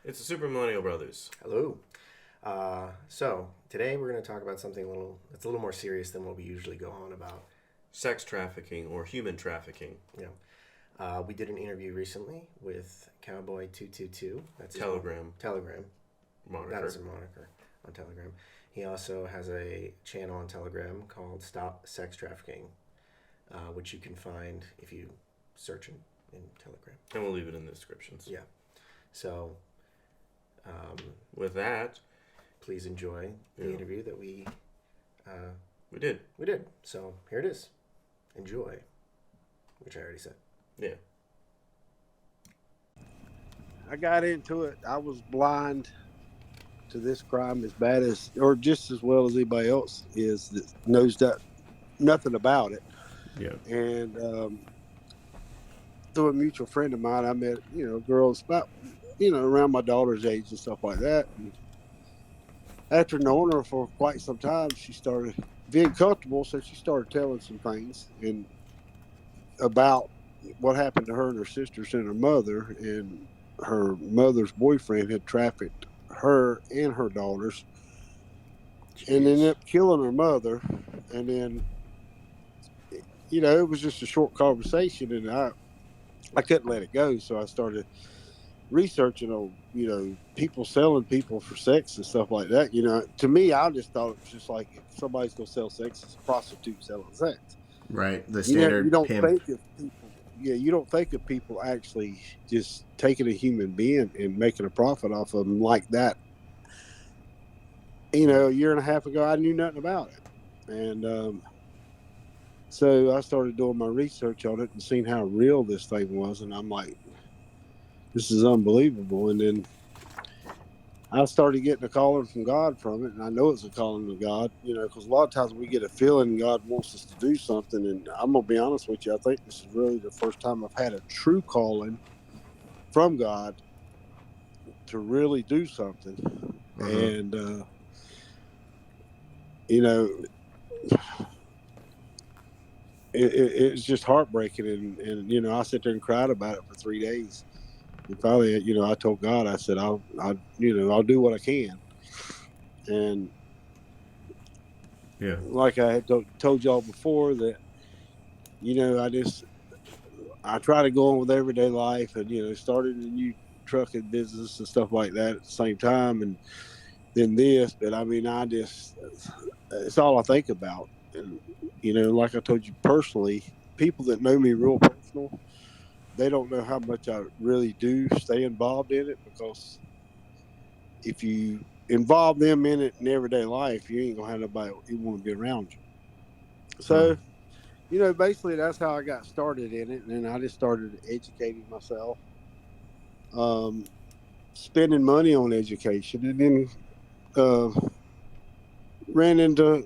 It's the Super Millennial Brothers. Hello. So today we're going to talk about something a little more serious than what we usually go on about. Sex trafficking or human trafficking. You we did an interview recently with Cowboy 222. That's his Telegram Telegram. moniker. That is a moniker on Telegram. He also has a channel on Telegram called Stop Sex Trafficking, which you can find if you search in Telegram. And we'll leave it in the descriptions. Yeah. So With that, please enjoy the interview that we did. we did. So here it is. Enjoy, which I already said. Yeah. I got into it. I was blind to this crime as bad as, or just as well as anybody else is that knows that nothing about it. Yeah. And through a mutual friend of mine, I met, girls about, around my daughter's age and stuff like that. And after knowing her for quite some time, she started being comfortable. So she started telling some things and about what happened to her and her sisters and her mother. And her mother's boyfriend had trafficked her and her daughters. Jeez. And ended up killing her mother. And then, it was just a short conversation, and I couldn't let it go. So I started researching on, people selling people for sex and stuff like that. To me, I just thought it was just like if somebody's going to sell sex, it's a prostitute selling sex. Right. The standard You don't pimp. think of people. Yeah, you don't think of people actually just taking a human being and making a profit off of them like that. A year and a half ago, I knew nothing about it. And so I started doing my research on it and seeing how real this thing was. And I'm like, this is unbelievable. And then I started getting a calling from God from it. And I know it's a calling of God, because a lot of times we get a feeling God wants us to do something. And I'm going to be honest with you. I think this is really the first time I've had a true calling from God to really do something. Mm-hmm. And, it's just heartbreaking. And, I sit there and cried about it for 3 days. And finally, I told God, I said, I'll do what I can. And Yeah. like I had told y'all before that, I try to go on with everyday life and, started a new trucking business and stuff like that at the same time. And then this, but I mean, it's all I think about. And, like I told you personally, people that know me real personal, they don't know how much I really do stay involved in it, because if you involve them in it in everyday life, you ain't gonna have nobody who want to be around you. So, basically that's how I got started in it, and then I just started educating myself, um, spending money on education, and then uh, ran into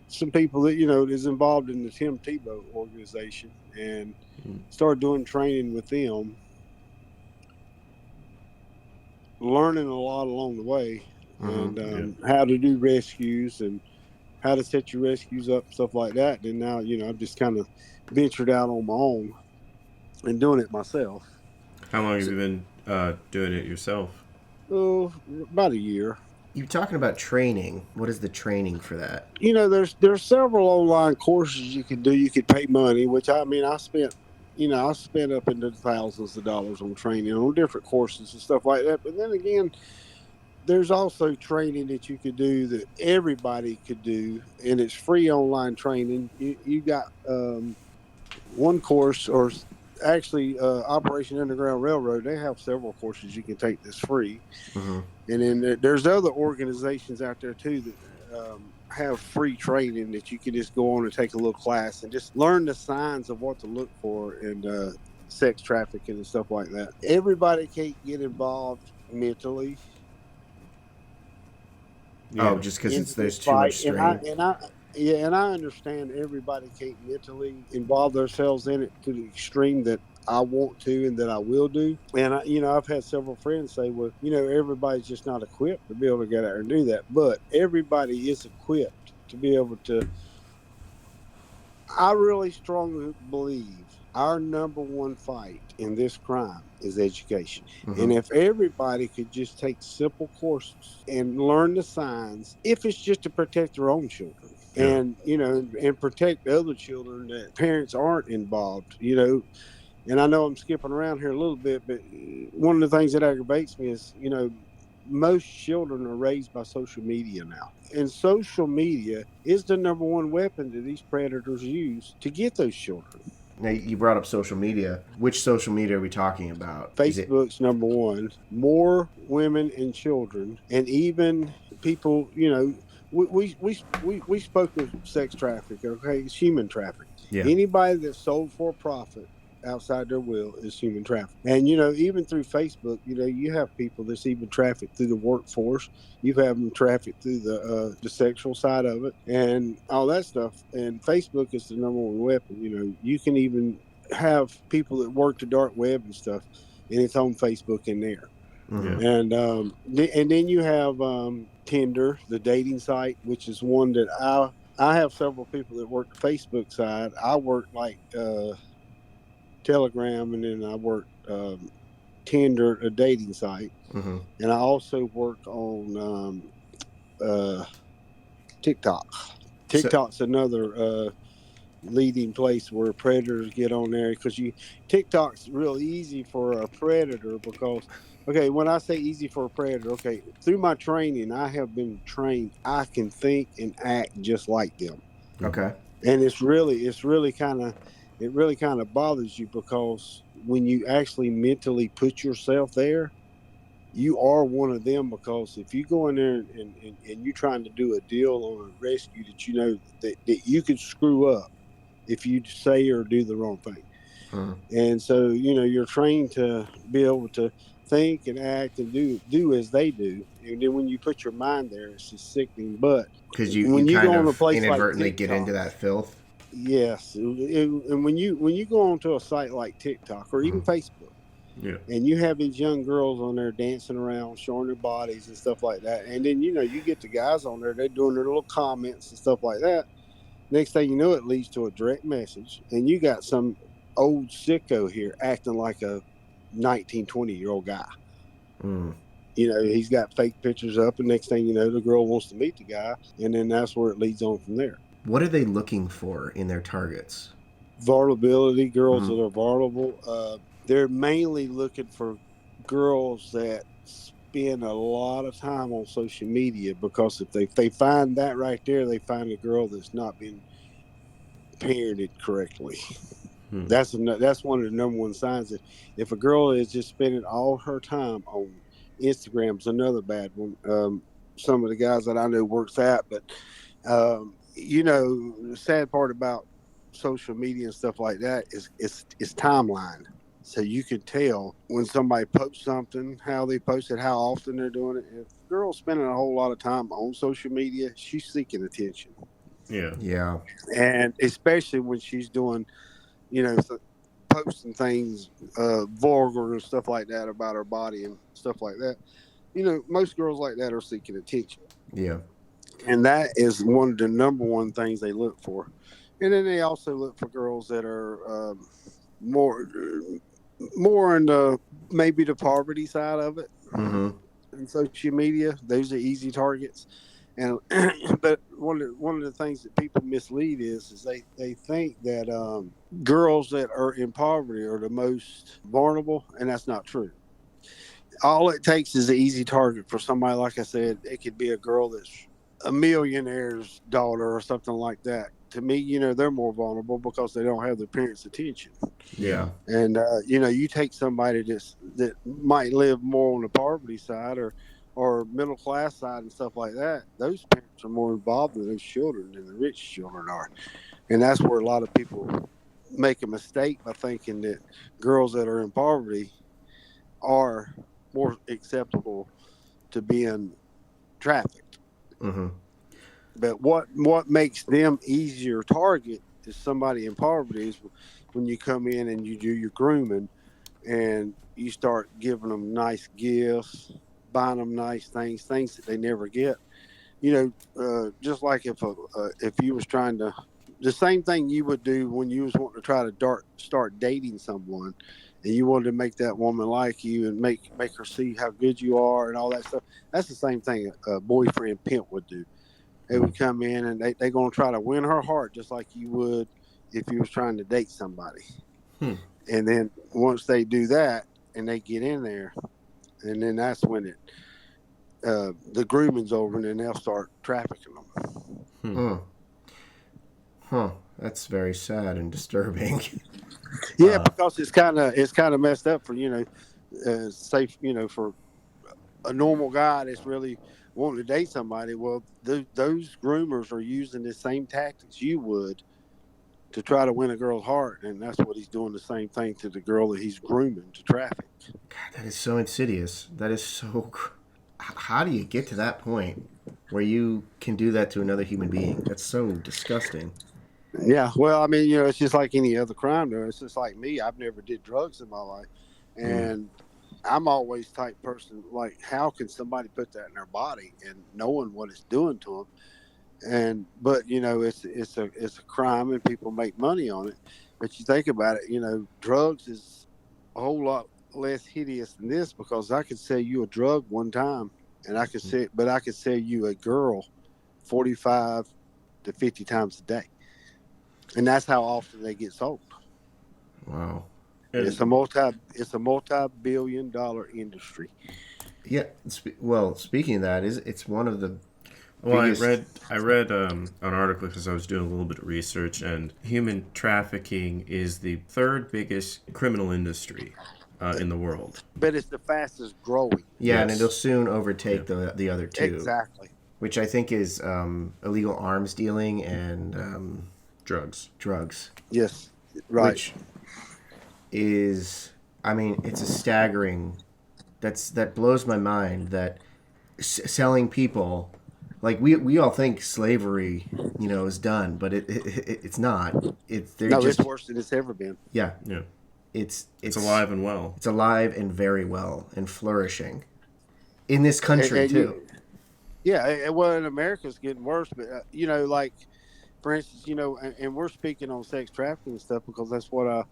some people that is involved in the Tim Tebow organization, and started doing training with them, learning a lot along the way, and how to do rescues and how to set your rescues up, stuff like that. And now, I've just kind of ventured out on my own and doing it myself. How long have So you been doing it yourself? Oh, about a year. you're talking about training. What is the training for that? There's several online courses you can do. You could pay money, which I mean, I spent up into the thousands of dollars on training on different courses and stuff like that. But then again, there's also training that you could do that everybody could do, and it's free online training. You got one course, or actually Operation Underground Railroad. They have several courses you can take that's free, Mm-hmm. and then there's other organizations out there too that have free training that you can just go on and take a little class and just learn the signs of what to look for in sex trafficking and stuff like that. Everybody can't get involved mentally Oh, Yeah. just because into there's this too fight, much and I strain. and I yeah, and I understand everybody can't mentally involve themselves in it to the extreme that I want to and that I will do. And I've had several friends say, well, everybody's just not equipped to be able to get out there and do that. But everybody is equipped to be able to. I really strongly believe our number one fight in this crime is education. And Mm-hmm. if everybody could just take simple courses and learn the signs, if it's just to protect their own children Yeah. and, and protect other children that parents aren't involved. And I know I'm skipping around here a little bit, but one of the things that aggravates me is, most children are raised by social media now. And social media is the number one weapon that these predators use to get those children. Now you brought up social media. Which social media are we talking about? Is it Facebook's number one. More women and children, and even people. We spoke of sex trafficking. Okay, it's human trafficking. Yeah. Anybody that's sold for a profit outside their will is human trafficking. And even through Facebook, you have people that's even trafficked through the workforce. You have them trafficked through the sexual side of it and all that stuff. And Facebook is the number one weapon. You can even have people that work the dark web and stuff, and it's on Facebook in there. Mm-hmm. Yeah. And then you have Tinder, the dating site, which is one that I have several people that work the Facebook side. I work like Telegram, and then I work Tinder, a dating site, Mm-hmm. and I also work on TikTok. So TikTok's another leading place where predators get on there because TikTok's real easy for a predator because okay, when I say easy for a predator, okay, through my training I have been trained I can think and act just like them. okay. And it really kind of bothers you because when you actually mentally put yourself there, you are one of them because if you go in there and you're trying to do a deal on a rescue that that you could screw up if you say or do the wrong thing. Mm-hmm. And so, you're trained to be able to think and act and do as they do. And then when you put your mind there, it's just sickening. But Because you when you kind go on a of place like inadvertently get into TikTok, that filth. yes, and when you go onto a site like TikTok or Mm-hmm. even Facebook, Yeah. and you have these young girls on there dancing around, showing their bodies and stuff like that, and then you get the guys on there, they're doing their little comments and stuff like that. Next thing you know, it leads to a direct message, and you got some old sicko here acting like a 19, 20-year-old guy. Mm. He's got fake pictures up, and next thing you know, the girl wants to meet the guy, and then that's where it leads on from there. What are they looking for in their targets? Vulnerability, girls Mm-hmm. that are vulnerable. They're mainly looking for girls that spend a lot of time on social media because if they find that right there, they find a girl that's not been parented correctly. Hmm. That's one of the number one signs that if a girl is just spending all her time on Instagram's another bad one. Some of the guys that I know works that, but the sad part about social media and stuff like that is it's timeline. So you can tell when somebody posts something, how they post it, how often they're doing it. If a girl's spending a whole lot of time on social media, she's seeking attention, Yeah. Yeah. and especially when she's doing you know, posting things vulgar and stuff like that about her body and stuff like that. Most girls like that are seeking attention, Yeah. and that is one of the number one things they look for. And then they also look for girls that are more more in the maybe the poverty side of it. Mm-hmm. In social media, those are easy targets. And but one of the things that people mislead is they think that girls that are in poverty are the most vulnerable, and that's not true. All it takes is an easy target for somebody. Like I said, it could be a girl that's a millionaire's daughter or something like that. To me, they're more vulnerable because they don't have their parents' attention. Yeah. And you take somebody that might live more on the poverty side or middle class side and stuff like that. Those parents are more involved in those children than the rich children are, and that's where a lot of people make a mistake by thinking that girls that are in poverty are more acceptable to being trafficked. Mm-hmm. But what makes them easier target is somebody in poverty is when you come in and you do your grooming and you start giving them nice gifts, buying them nice things that they never get. Just like if you was trying to the same thing you would do when you was wanting to try to start dating someone, and you wanted to make that woman like you and make her see how good you are and all that stuff. That's the same thing a boyfriend pimp would do. They would come in and they going to try to win her heart just like you would if you was trying to date somebody. Hmm. And then once they do that and they get in there, and then that's when the grooming's over, and then they'll start trafficking them. Mm. Huh. That's very sad and disturbing. Yeah, because it's kind of messed up for safe for a normal guy that's really wanting to date somebody. Well, those groomers are using the same tactics you would to try to win a girl's heart, and that's what he's doing the same thing to the girl that he's grooming to traffic. God, that is so insidious. That is so. How do you get to that point where you can do that to another human being? That's so disgusting. Yeah, well, I mean, it's just like any other crime. Though it's just like me. I've never did drugs in my life, and I'm always type person like, how can somebody put that in their body and knowing what it's doing to them? And but it's a crime and people make money on it. But you think about it, drugs is a whole lot less hideous than this, because I could sell you a drug one time, and I could sell you a girl 45 to 50 times a day, and that's how often they get sold. Wow. It's a multi-billion-dollar industry. Yeah. Well, speaking of that, it's one of the Well, biggest. I read an article because I was doing a little bit of research, and human trafficking is the third biggest criminal industry in the world. But it's the fastest growing. Yeah, and it'll Yes. soon overtake Yeah. the other two, Exactly. which I think is illegal arms dealing and Drugs. drugs, Yes. Right. which is, I mean, it's a staggering. That blows my mind that selling people, like we all think slavery, is done, but it's not. They're No, it's just, worse than it's ever been. yeah. Yeah. It's It's alive and well. It's alive and very well and flourishing in this country And too. yeah, well, in America it's getting worse. But like for instance, and we're speaking on sex trafficking and stuff because that's what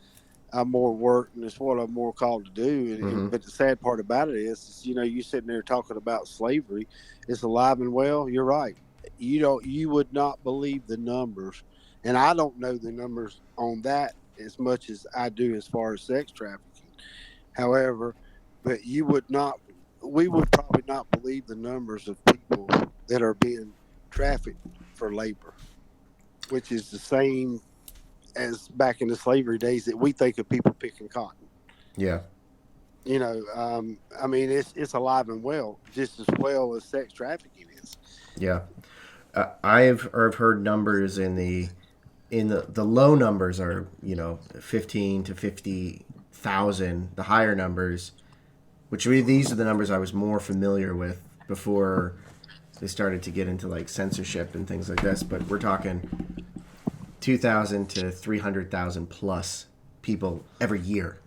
I more work and it's what I'm more called to do. Hmm. But the sad part about it is you sitting there talking about slavery. It's alive and well. You're right. You would not believe the numbers, and I don't know the numbers on that as much as I do as far as sex trafficking. However, but we would probably not believe the numbers of people that are being trafficked for labor, which is the same as back in the slavery days that we think of people picking cotton. Yeah. I mean, it's alive and well, just as well as sex trafficking is. Yeah. I've heard numbers in the low numbers are 15 to 50,000. The higher numbers, which these are the numbers I was more familiar with before they started to get into like censorship and things like this. But we're talking 2,000 to 300,000 plus people every year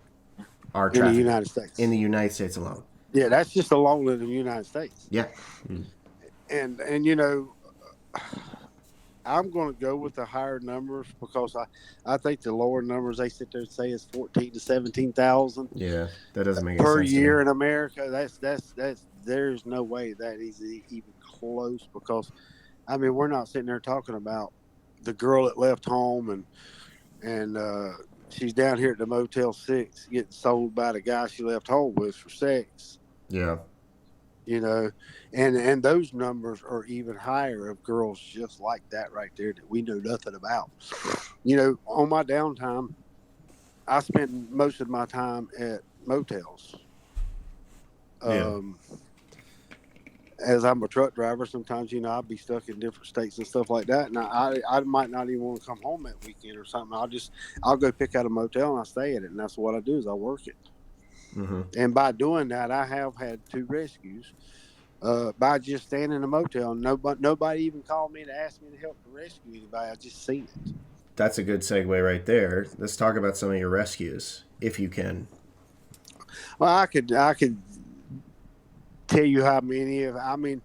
are In the trafficked United States. in the United States alone. Yeah, that's just alone in the United States. Yeah. And I'm going to go with the higher numbers because I think the lower numbers they sit there and say is 14 to 17,000 Yeah. That doesn't make any per sense to year me. in America. That's there's no way that is even close, because I mean we're not sitting there talking about the girl that left home and she's down here at the Motel 6 getting sold by the guy she left home with for sex. Yeah. You know, and those numbers are even higher of girls just like that right there that we know nothing about. On my downtime, I spend most of my time at motels. Yeah. As I'm a truck driver, sometimes I'll be stuck in different states and stuff like that, and I might not even want to come home that weekend or something. I'll go pick out a motel and I stay at it, and that's what I do is I work it. Mm-hmm. And by doing that, I have had 2 rescues by just staying in a motel. Nobody even called me to ask me to help to rescue anybody. I just seen it. That's a good segue right there. Let's talk about some of your rescues, if you can. Well, I could tell you how many of. I mean,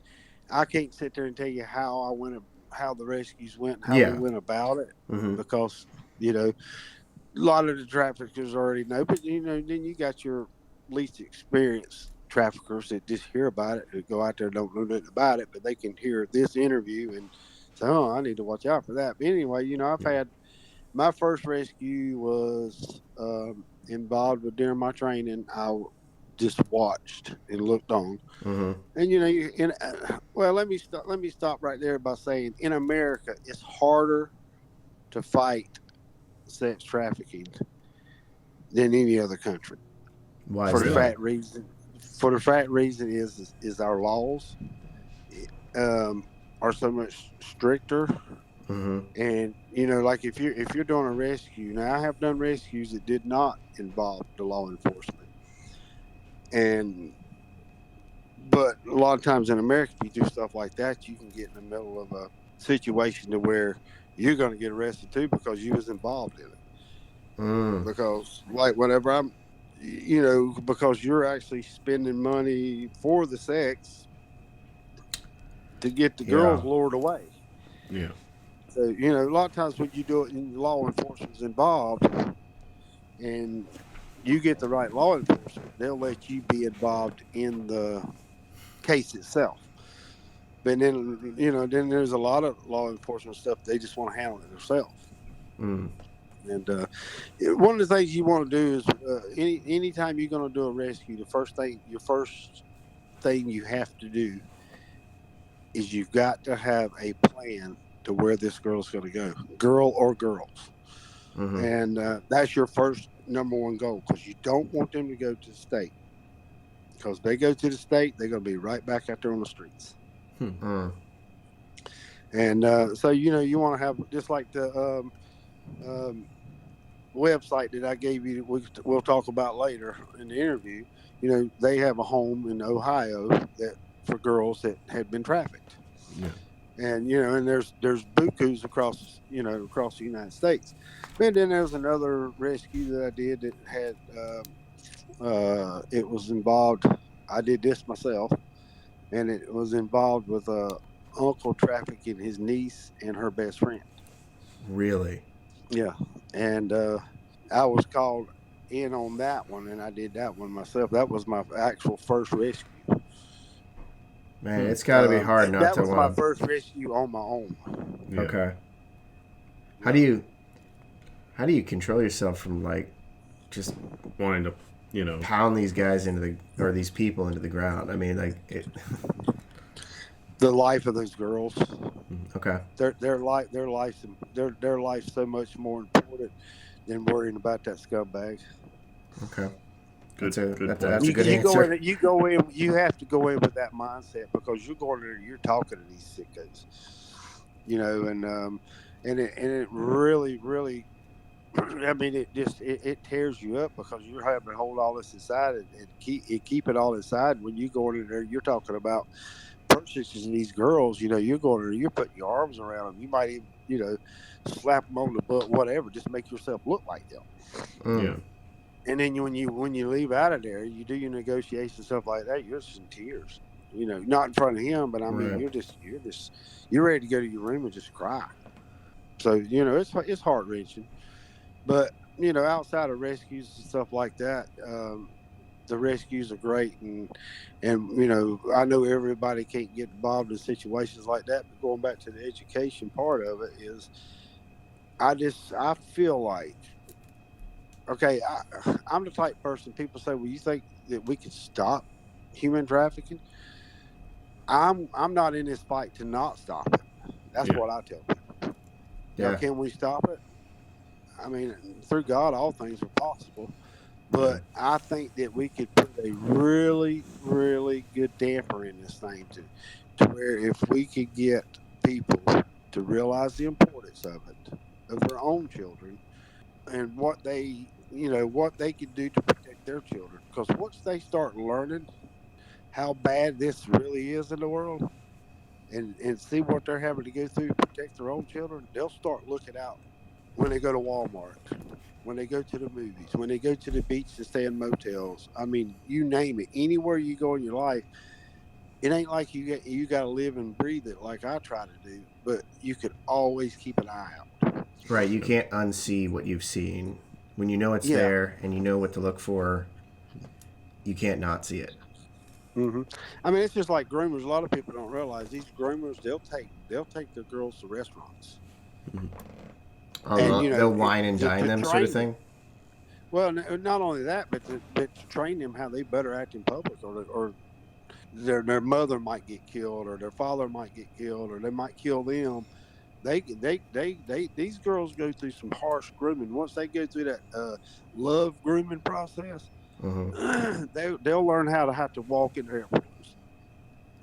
I can't sit there and tell you how I went how the rescues went and how we Yeah. went about it, Mm-hmm. because you know a lot of the traffickers already know, but you know then you got your least experienced traffickers that just hear about it, that go out there and don't know nothing about it, but they can hear this interview and say, "Oh, I need to watch out for that." But anyway, you know, I've Yeah. had my first rescue was involved with during my training. I just watched and looked on, Mm-hmm. and you know, well, let me stop right there by saying, in America, it's harder to fight sex trafficking than any other country. Why For is the Really? that? fact reason, for the fact reason is our laws um, are so much stricter. Mm-hmm. And you know, like if you're doing a rescue, now I have done rescues that did not involve the law enforcement, and but a lot of times in America, if you do stuff like that, you can get in the middle of a situation to where you're going to get arrested too because you was involved in it. Mm. Because like whenever I'm, you know, because you're actually spending money for the sex to get the Yeah. girls lured away. Yeah. So you know, a lot of times when you do it and law enforcement's involved, and you get the right law enforcement, they'll let you be involved in the case itself. But then, you know, then there's a lot of law enforcement stuff they just want to handle it themselves. Mm. And one of the things you want to do is anytime you're going to do a rescue, your first thing you have to do is you've got to have a plan to where this girl's going to go, girl or girls. Mm-hmm. And that's your first number one goal, because you don't want them to go to the state. Because they go to the state, they're going to be right back out there on the streets. Mm. And so, you know, you want to have just like the um, website that I gave you, we'll talk about later in the interview. You know, they have a home in Ohio that for girls that had been trafficked. Yeah. And you know, and there's bukus across, you know, across the United States. And then there was another rescue that I did that had it was involved. I did this myself, and it was involved with a uncle trafficking his niece and her best friend. Really? Yeah, and I was called in on that one, and I did that one myself. That was my actual first rescue. Man, it's got to be hard not That to was my want first rescue on my own. to. Yeah. Okay. How Yeah. do you how do you control yourself from like just Wanting to, you know, pound these guys into the or these people into the ground? I mean, like it. The life of those girls, Okay. their life's so much more important than worrying about that scumbag. Okay. good good That's a point. good You go answer. in, you have to go in with that mindset, because you're going there, you're talking to these sickos, you know, and it really, I mean, it tears you up, because you're having to hold all this inside and keep it all inside. When you go in there, you're talking about purchasing these girls. You know, you're going there, you're putting your arms around them. You might even, you know, slap them on the butt, whatever, just make yourself look like them. Mm. Yeah. And then when you leave out of there, you do your negotiation stuff like that. You're just in tears. You know, not in front of him, but I mean, Right. you're ready to go to your room and just cry. So you know, it's heart wrenching. But you know, outside of rescues and stuff like that, the rescues are great, and you know, I know everybody can't get involved in situations like that. But going back to the education part of it is, I feel like, okay, I'm the type person, people say, well, you think that we could stop human trafficking? I'm not in this fight to not stop it. That's Yeah. what I tell people. Now, Yeah. can we stop it? I mean, through God, all things are possible. Yeah. But I think that we could put a really good damper in this thing, to where if we could get people to realize the importance of it, of their own children, and what they, you know, what they could do to protect their children. Because once they start learning how bad this really is in the world, and see what they're having to go through to protect their own children, they'll start looking out when they go to Walmart, when they go to the movies, when they go to the beach to stay in motels. I mean, you name it. Anywhere you go in your life, it ain't like you got to live and breathe it like I try to do, but you could always keep an eye out. Right, you can't unsee what you've seen. When you know it's Yeah. there and you know what to look for, you can't not see it. hmm I mean, it's just like groomers. A lot of people don't realize these groomers. They'll take their girls to restaurants, and Oh, they'll wine and dine to them, sort of train them. thing. Well, not only that, but to train them how they better act in public, or their mother might get killed, or their father might get killed, or they might kill them. These girls go through some harsh grooming. Once they go through that love grooming process, Mm-hmm. they'll learn how to have to walk in airports.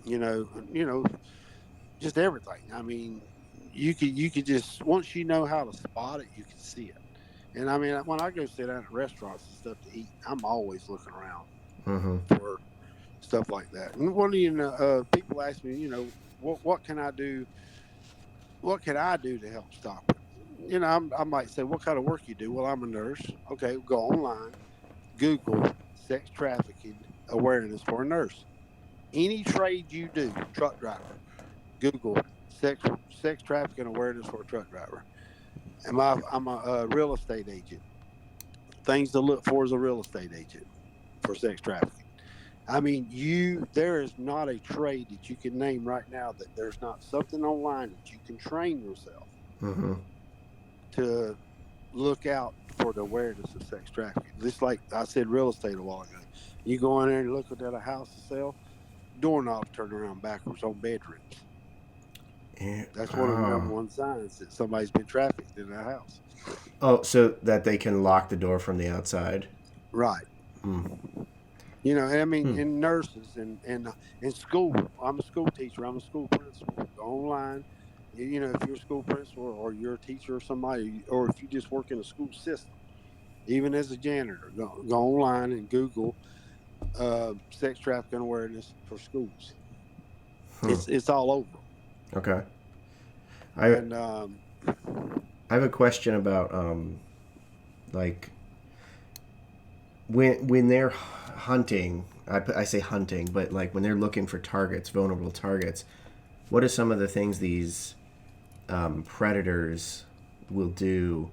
You know, just everything. I mean, you could just once you know how to spot it, you can see it. And I mean, when I go sit down at restaurants and stuff to eat, I'm always looking around Mm-hmm. for stuff like that. And one of people ask me, what can I do? What can I do to help stop it? I might say, what kind of work you do? Well, I'm a nurse. Okay, go online, Google sex trafficking awareness for a nurse. Any trade you do, truck driver, Google sex trafficking awareness for a truck driver. I'm a real estate agent. Things to look for as a real estate agent for sex trafficking. I mean, there is not a trade that you can name right now that there's not something online that you can train yourself Mm-hmm. to look out for the awareness of sex trafficking. Just like I said, real estate a while ago. You go in there and look at a house to sell, doorknobs turn around backwards on bedrooms. Yeah. That's one of the number Oh. one signs that somebody's been trafficked in a house. Oh, so that they can lock the door from the outside. Right. Mm. I mean, Hmm. in nurses and in school. I'm a school teacher. I'm a school principal. Go online. If you're a school principal or you're a teacher or somebody, or if you just work in a school system, even as a janitor, go online and Google sex trafficking awareness for schools. Hmm. It's all over. Okay. I And I have a question about like when they're hunting. I say hunting, but like when they're looking for targets, vulnerable targets. What are some of the things these predators will do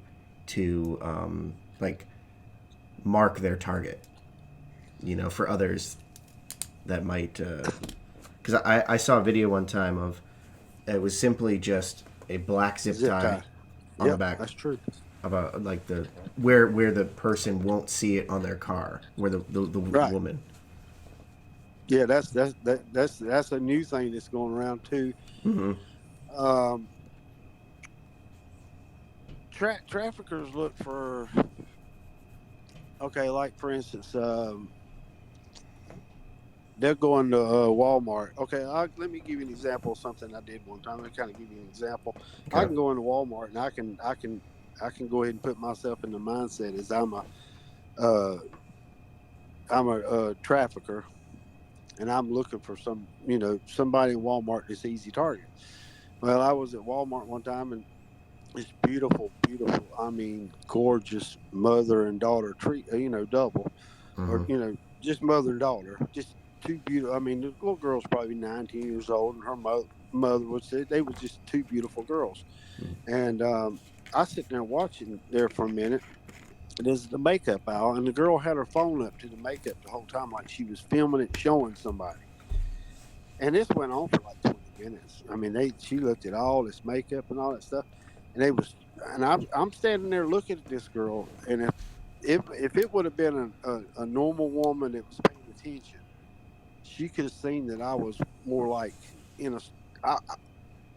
to like mark their target? For others that might. Because I saw a video one time of it was simply just a black zip zip tie tie. on the Yep, back that's true. of a like the where the person won't see it on their car, where the Right. woman. Yeah, that's a new thing that's going around too. Mm-hmm. Um, traffickers look for like for instance, they're going to Walmart. Okay, let me give you an example of something I did one time. I kind of give you an example. I Okay. can go into Walmart and I can go ahead and put myself in the mindset as uh, I'm a trafficker and I'm looking for somebody in Walmart that's easy target. Well, I was at Walmart one time and this beautiful, beautiful, I mean, gorgeous mother and daughter tree, double, or Mm-hmm. just mother and daughter, just two beautiful. I mean, the little girl's probably 19 years old, and her mother would say they were just two beautiful girls. And I sit there watching there for a minute. There's the makeup aisle, and the girl had her phone up to the makeup the whole time, like she was filming it, showing somebody. And this went on for like 20 minutes. I mean, she looked at all this makeup and all that stuff, and I'm standing there looking at this girl, and if it would have been a normal woman that was paying attention, she could have seen that I was more like in a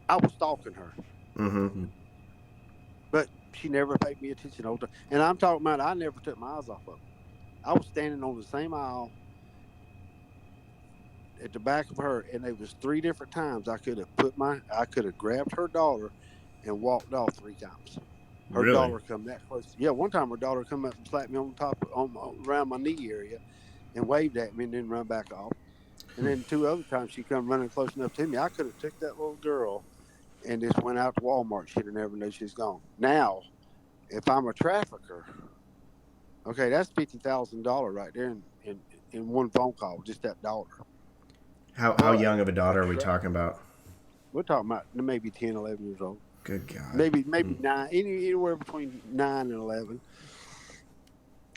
I was stalking her, Mm-hmm. but she never paid me attention the whole time. And I'm talking about I never took my eyes off of her. I was standing on the same aisle at the back of her, and it was three different times I could have grabbed her daughter and walked off three times. Her Really? daughter come that close. Yeah, one time her daughter come up and slapped me on top around my knee area and waved at me and then run back off. And then two other times she come running close enough to me. I could have took that little girl and just went out to Walmart. She'd have never known she's gone. Now, if I'm a trafficker, okay, that's $50,000 right there in one phone call, just that daughter. How But young of a a daughter are we tra- talking about? we're talking about maybe 10, 11 years old. Good God. Maybe nine, anywhere between 9 and 11.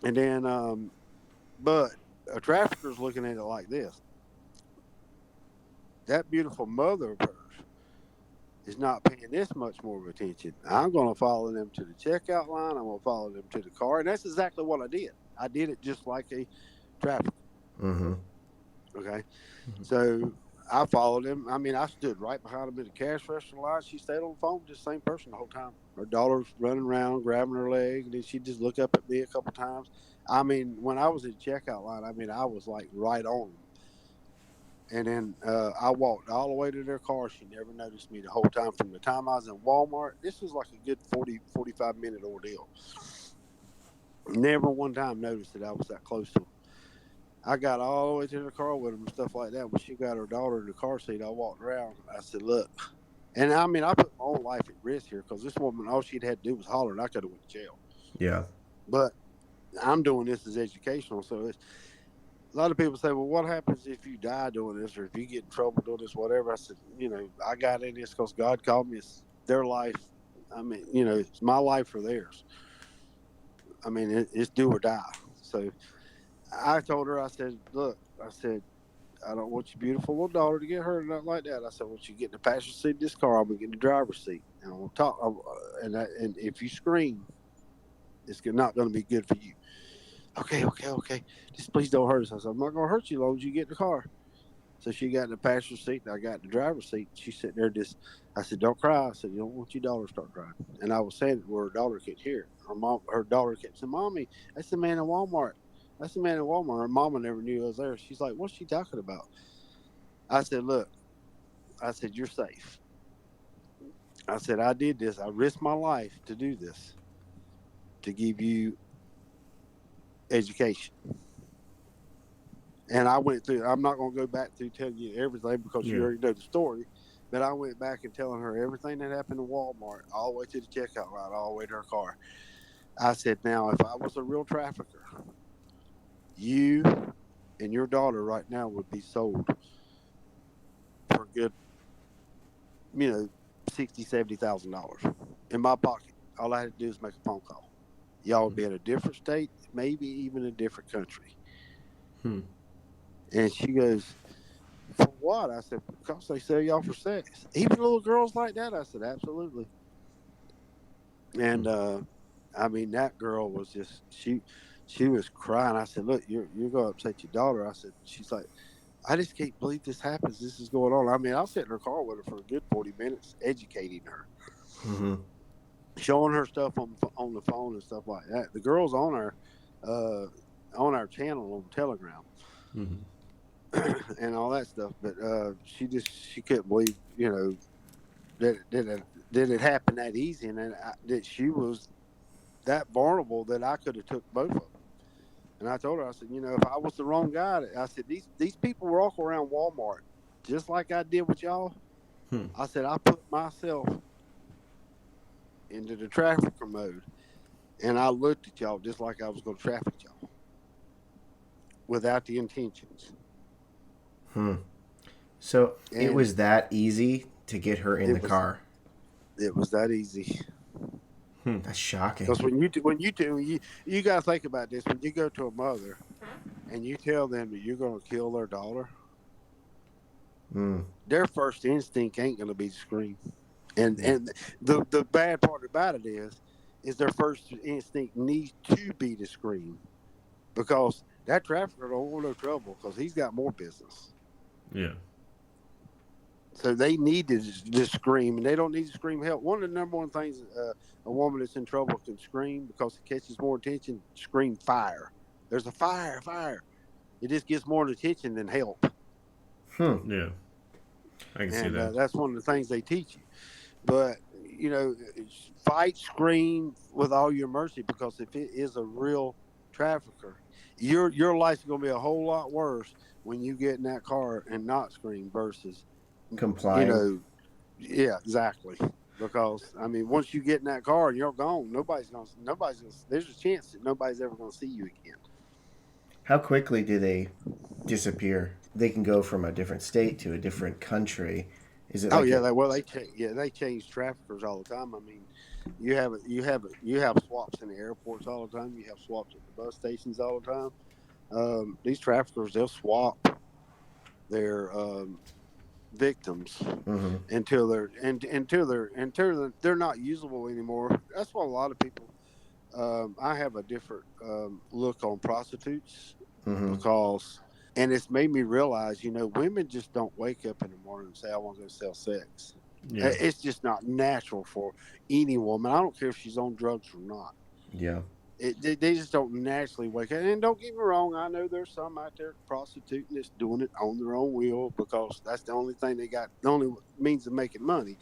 And then, but a trafficker's looking at it like this: that beautiful mother of hers is not paying this much more of attention. I'm going to follow them to the checkout line. I'm going to follow them to the car, and that's exactly what I did. I did it just like a trafficker. Mm-hmm. Okay, so I followed him. I mean, I stood right behind him in the cash register line. She stayed on the phone with the same person the whole time. Her daughter's running around, grabbing her leg, and then she'd just look up at me a couple times. I mean, when I was in the checkout line, I mean, I was like right on them. And then I walked all the way to their car. She never noticed me the whole time. From the time I was in Walmart, this was like a good 45-minute ordeal. Never one time noticed that I was that close to her. I got all the way to the car with him and stuff like that. When she got her daughter in the car seat, I walked around. I said, "Look," and I mean, I put my own life at risk here because this woman, all she'd had to do was holler, and I could have went to jail. Yeah. But I'm doing this as educational, so a lot of people say, "Well, what happens if you die doing this, or if you get in trouble doing this, whatever?" I said, I got in this because God called me. It's their life. I mean, it's my life or theirs. I mean, it's do or die. So I told her, I said, "Look," I said, "I don't want your beautiful little daughter to get hurt or nothing like that." I said, "I want you to get in the passenger seat of this car. I'm gonna get in the driver's seat, and I'm gonna talk. And if you scream, it's not going to be good for you." Okay. Just please don't hurt us. I said, "I'm not going to hurt you as long as you get in the car." So she got in the passenger seat, and I got in the driver's seat. She's sitting there just. I said, "Don't cry." I said, "You don't want your daughter to start crying." And I was saying it where her daughter could hear it. Her daughter kept saying, "Mommy, that's the man in Walmart. That's the man in Walmart." Her mama never knew I was there. She's like, "What's she talking about?" I said, "Look," I said, "You're safe." I said, "I did this. I risked my life to do this, to give you education." And I went through. I'm not going to go back through telling you everything because you Yeah. already know the story. But I went back and telling her everything that happened in Walmart, all the way to the checkout line, all the way to her car. I said, "Now, if I was a real trafficker, you and your daughter right now would be sold for a good, you know, $60,000, $70,000 in my pocket. All I had to do is make a phone call. Y'all would be in a different state, maybe even a different country." Hmm. And she goes, "For what?" I said, "Because they sell y'all for sex. Even little girls like that?" I said, "Absolutely." And I mean, that girl was just she was crying. I said, "Look, you're going to upset your daughter." I said, she's like, "I just can't believe this happens. This is going on." I mean, I was sitting in her car with her for a good 40 minutes, educating her, Mm-hmm. showing her stuff on the phone and stuff like that. The girl's on our channel on Telegram Hmm. and all that stuff, but she couldn't believe that it happened that easy, and that she was that vulnerable that I could have took both of them. And I told her, I said, if I was the wrong guy, I said these people walk around Walmart just like I did with y'all. Hmm. I said I put myself into the trafficker mode, and I looked at y'all just like I was going to traffic y'all without the intentions. Hmm. So it And was that easy to get her in the it was car. it was that easy. That's shocking. Because you got to think about this. When you go to a mother and you tell them that you're going to kill their daughter, Mm. their first instinct ain't going to be to scream. And Yeah. and the bad part about it is their first instinct needs to be to scream because that trafficker don't want no trouble because he's got more business. Yeah. So they need to just scream, and they don't need to scream help. One of the number one things a woman that's in trouble can scream because it catches more attention. Scream fire. There's a fire. It just gets more attention than help, Hmm. Yeah. I can see and that. that's one of the things they teach you. But fight, scream with all your mercy because if it is a real trafficker, your life's going to be a whole lot worse when you get in that car and not scream versus you Complying. know yeah, exactly. Because I mean, once you get in that car and you're gone, nobody's gonna. There's a chance that nobody's ever gonna see you again. How quickly do they disappear? they can go from a different state to a different country. Is it Oh like yeah, a they change traffickers all the time. I mean, you have swaps in the airports all the time. You have swaps at the bus stations all the time. These traffickers, they'll swap their victims mm-hmm, until they're not usable anymore. That's why a lot of people. I have a different look on prostitutes mm-hmm, because, and it's made me realize, women just don't wake up in the morning and say, "I want to go sell sex." Yeah. It's just not natural for any woman. I don't care if she's on drugs or not. yeah, They just don't naturally wake up. And don't get me wrong, I know there's some out there prostituting that's doing it on their own will because that's the only thing they got, the only means of making money.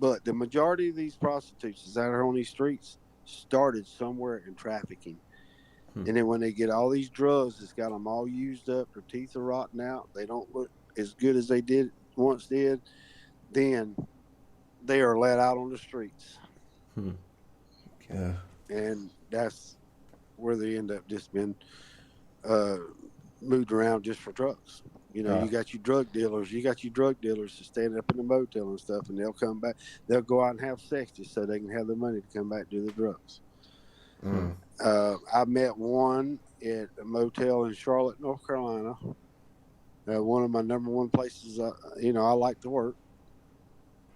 But the majority of these prostitutes that are on these streets started somewhere in trafficking. Hmm. And then when they get all these drugs, it's got them all used up. Their teeth are rotting out. They don't look as good as they once did. Then they are let out on the streets, Hmm. yeah. and that's where they end up just being uh, moved around just for drugs. Uh, You got your drug dealers. You got your drug dealers to stand up in the motel and stuff, and they'll come back. They'll go out and have sex just so they can have the money to come back and do the drugs. mm, I met one at a motel in Charlotte, North Carolina. One of my number one places, I like to work,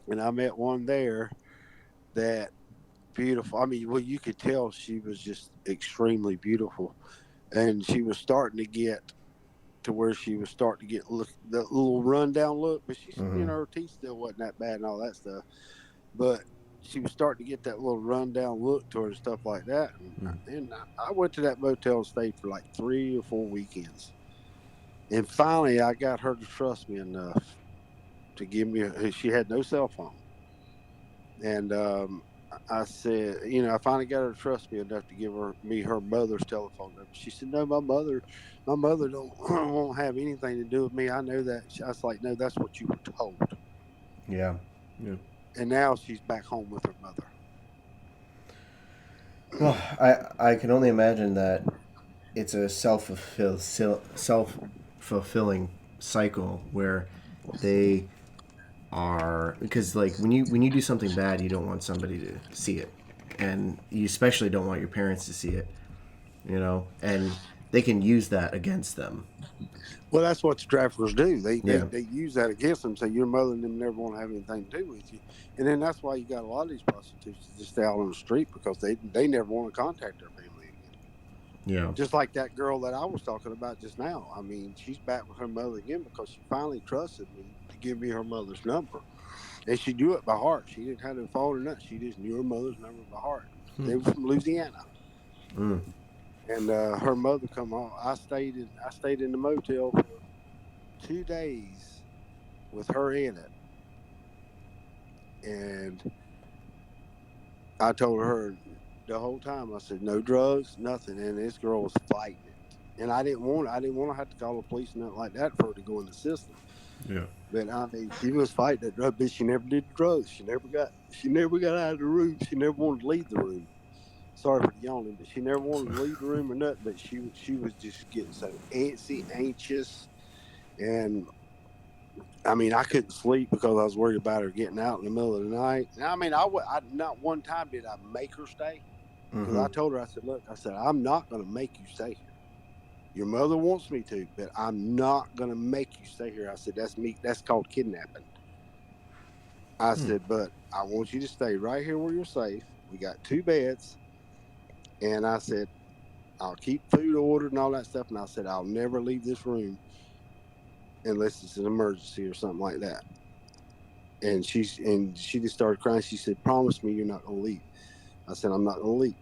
and I met one there that beautiful. I mean, well, you could tell she was just extremely beautiful, and she was starting to get to where she was starting to get the little rundown look, but she's, mm-hmm, her teeth still wasn't that bad and all that stuff, but she was starting to get that little rundown look to her and stuff like that. And I went to that motel and stayed for like 3 or 4 weekends, and finally I got her to trust me enough to give me. She had no cell phone, and I said, I finally got her to trust me enough to give her mother's telephone number. She said, "No, my mother don't won't have anything to do with me. I know that." I was like, "No, that's what you were told." yeah. Yeah. And now she's back home with her mother. Well, I can only imagine that it's a self fulfilling cycle where they are, because like when you do something bad, you don't want somebody to see it, and you especially don't want your parents to see it, and they can use that against them. Well, that's what the traffickers do. They they, Yeah, they use that against them. Say your mother and them never want to have anything to do with you, and then that's why you got a lot of these prostitutes that just stay out on the street because they never want to contact their family again. yeah. Just like that girl that I was talking about just now. I mean, she's back with her mother again because she finally trusted me to give me her mother's number. And she knew it by heart. She didn't have no phone or nothing. She just knew her mother's number by heart. Hmm. They were from Louisiana. Mm, And her mother come home. I stayed in the motel for 2 days with her in it. And I told her the whole time, I said, no drugs, nothing. And this girl was fighting it. And I didn't want to have to call the police and nothing like that for her to go in the system. Yeah. But I mean, she was fighting that drug, but she never did drugs. She never got out of the room. She never wanted to leave the room. Sorry for the yawning, but she never wanted to leave the room or nothing. But she was just getting so antsy, anxious, and I mean, I couldn't sleep because I was worried about her getting out in the middle of the night. And I mean, I not one time did I make her stay because mm-hmm. I told her, I said, look, I said, I'm not going to make you stay here. Your mother wants me to, but I'm not going to make you stay here. I said, that's me. That's called kidnapping. I Hmm. said, but I want you to stay right here where you're safe. We got 2 beds. And I said, I'll keep food ordered and all that stuff. And I said, I'll never leave this room unless it's an emergency or something like that. And she just started crying. She said, promise me you're not going to leave. I said, I'm not going to leave.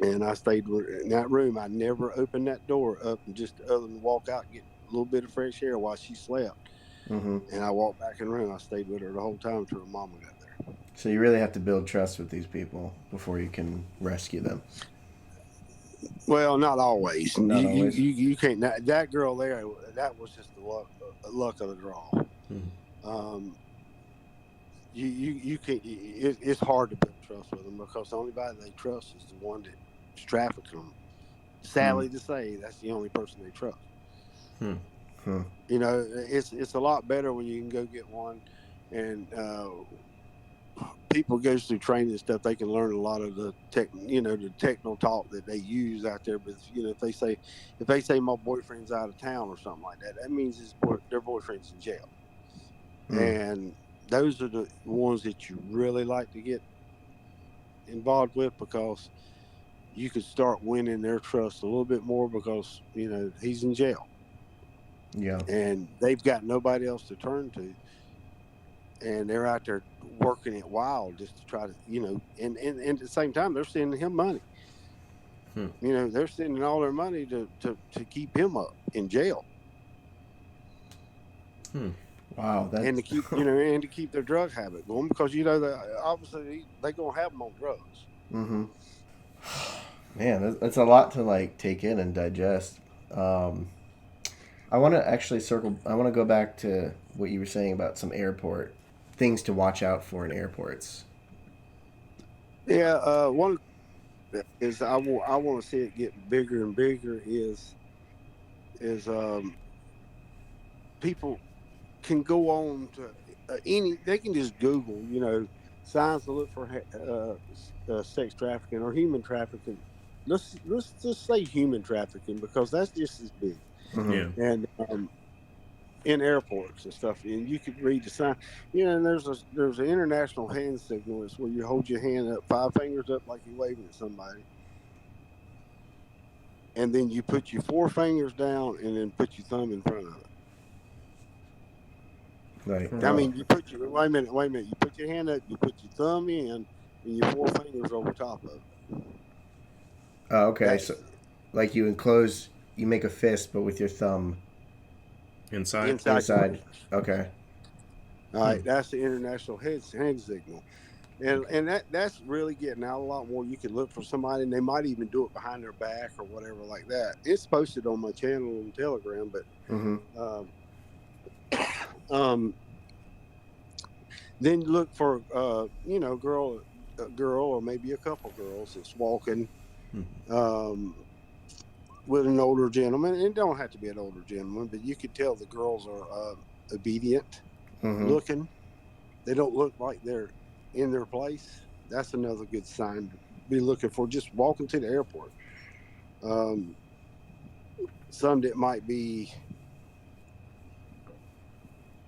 And I stayed in that room. I never opened that door up and just other than walk out and get a little bit of fresh air while she slept. Mm-hmm. And I walked back in the room. I stayed with her the whole time until her mama got there. So you really have to build trust with these people before you can rescue them. Well, not always. You Not you, always. you, you can't. That girl there, that was just the luck of the draw. Hmm. You can't. It's hard to build trust with them because the only body they trust is the one that's trafficking them. Hmm. Sadly to say, that's the only person they trust. Hmm. You know, it's a lot better when you can go get one, and people goes through training and stuff. They can learn a lot of the the technical talk that they use out there. But if they say my boyfriend's out of town or something like that, that means their boyfriend's in jail. And those are the ones that you really like to get involved with, because you could start winning their trust a little bit more, because he's in jail. Yeah. And they've got nobody else to turn to, and they're out there working it wild just to try to, and at the same time they're sending him money. They're sending all their money to keep him up in jail. Wow, that's And to keep and to keep their drug habit going, because that obviously they're gonna have them on drugs. Man, that's a lot to like take in and digest. I want to actually circle. I want to go back to what you were saying about some airport things to watch out for in airports. Yeah, one is I want to see it get bigger and bigger. Is people can go on to they can just Google, signs to look for sex trafficking or human trafficking. Let's just say human trafficking, because that's just as big. Yeah. And in airports and stuff, and you could read the sign. And there's an international hand signal. It's where you hold your hand up, 5 fingers up, like you're waving at somebody, and then you put your 4 fingers down, and then put your thumb in front of it. Right. I mean, you put your wait a minute. You put your hand up, you put your thumb in, and your 4 fingers over top of it. Oh, okay. So, like you make a fist, but with your thumb Inside. inside. Okay. All right, that's the international hand signal, and that's really getting out a lot more. You can look for somebody, and they might even do it behind their back or whatever like that. It's posted on my channel on Telegram, but then look for a girl or maybe a couple girls that's walking with an older gentleman. And it don't have to be an older gentleman, but you could tell the girls are obedient looking. They don't look like they're in their place. That's another good sign to be looking for, just walking to the airport. Some that might be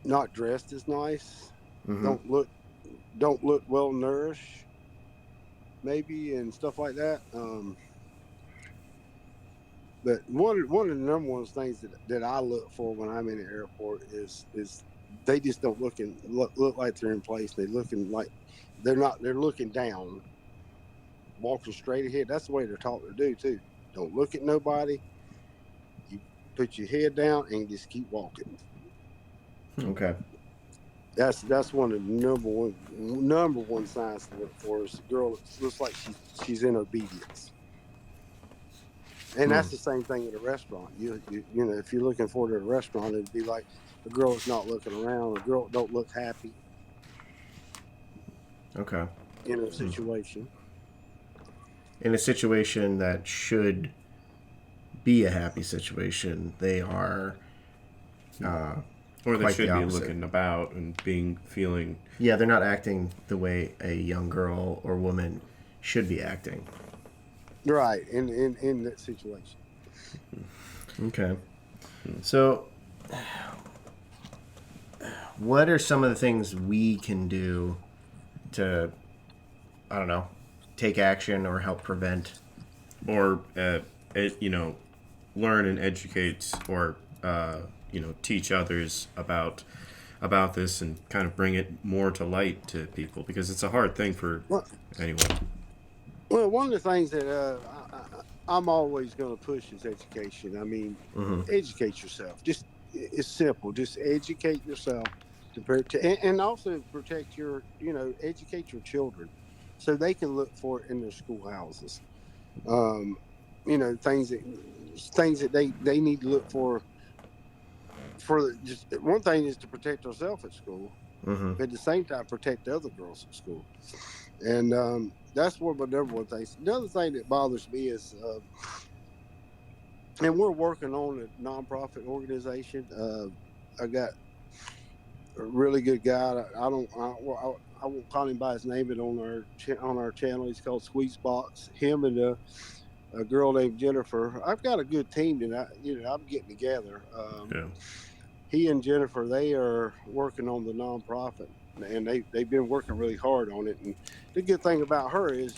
not dressed as nice, don't look well nourished, maybe, and stuff like that. But one of the number one things that I look for when I'm in the airport is they just don't look like they're in place. They're looking like they're not. They're looking down, walking straight ahead. That's the way they're taught to do too. Don't look at nobody. You put your head down and just keep walking. Okay. That's one of the number one signs to look for, is the girl that looks like she's in obedience. And that's the same thing at a restaurant. If you're looking for it at a restaurant, it'd be like a girl that's not looking around, a girl that don't look happy. Okay. In a situation. In a situation that should be a happy situation, they are. Or they should be looking about and feeling. Yeah, they're not acting the way a young girl or woman should be acting. Right, in that situation. Okay. So, what are some of the things we can do to, I don't know, take action or help prevent? Or, learn and educate, or, teach others about this, and kind of bring it more to light to people, because it's a hard thing for anyone. Well, one of the things that I'm always going to push is education. I mean, educate yourself. It's simple. Just educate yourself and also protect educate your children, so they can look for it in their schoolhouses. Things that they need to look for. Just one thing is to protect herself at school, but at the same time protect the other girls at school. And that's one of my number one things. Another thing that bothers me is and we're working on a nonprofit organization. I got a really good guy. I won't call him by his name, but on our channel, he's called Squeezebox. Him and a girl named Jennifer. I've got a good team that I'm getting together. Yeah. He and Jennifer, they are working on the nonprofit, and they've been working really hard on it. And the good thing about her is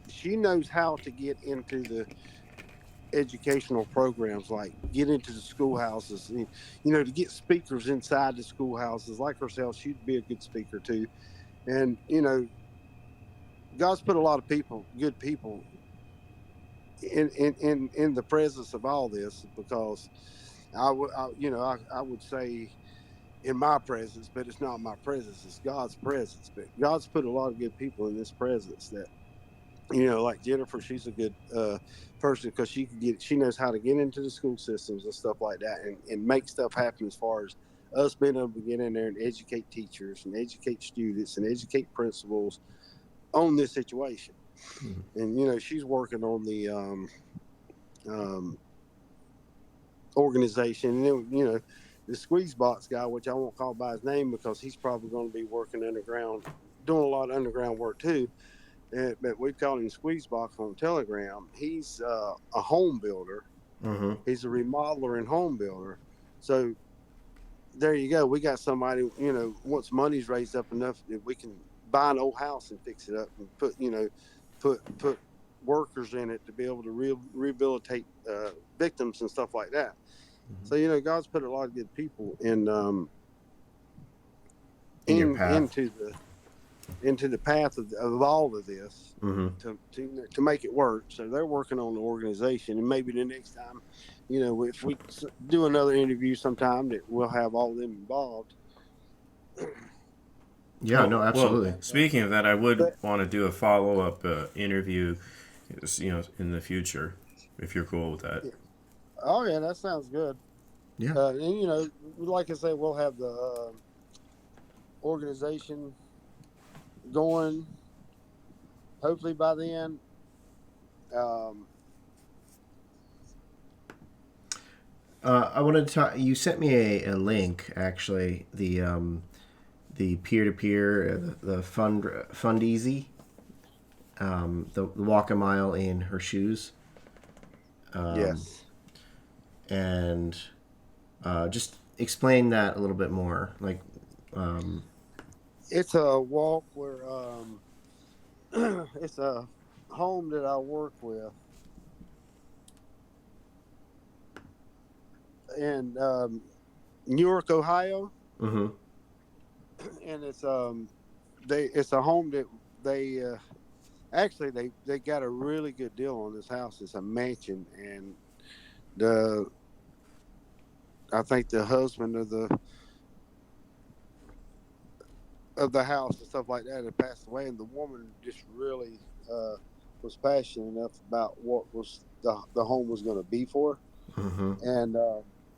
she knows how to get into the educational programs, like get into the schoolhouses, to get speakers inside the schoolhouses. Like herself, she'd be a good speaker too. And God's put a lot of people, good people, in the presence of all this, because I would say in my presence, but it's not my presence, it's God's presence. But God's put a lot of good people in this presence that, like Jennifer, she's a good person, because she knows how to get into the school systems and stuff like that, and make stuff happen, as far as us being able to get in there and educate teachers and educate students and educate principals on this situation. Mm-hmm. And she's working on the organization. And then, the squeeze box guy, which I won't call by his name because he's probably going to be working underground, doing a lot of underground work too. But we call him Squeeze Box on Telegram. He's a home builder. Mm-hmm. He's a remodeler and home builder. So there you go. We got somebody, once money's raised up enough that we can buy an old house and fix it up and put workers in it to be able to rehabilitate victims and stuff like that. Mm-hmm. So God's put a lot of good people in your path. into the path of all of this, Mm-hmm. to make it work. So they're working on the organization, and maybe the next time, if we do another interview sometime, that we'll have all of them involved. Yeah, no, absolutely. Well, speaking of that, I would want to do a follow-up interview, in the future, if you're cool with that. Oh yeah, that sounds good. Yeah. And like I say, we'll have the organization going hopefully by then. I wanted to talk. You sent me a link, actually, the peer-to-peer, the Fundeasy, the walk a mile in her shoes. Yes. And just explain that a little bit more. Like, it's a walk where it's a home that I work with, in Newark, Ohio. mm-hmm. And it's a home that they actually they got a really good deal on this house. It's a mansion, and I think the husband of the house and stuff like that had passed away, and the woman just really was passionate enough about what was the home was going to be for. Mm-hmm. And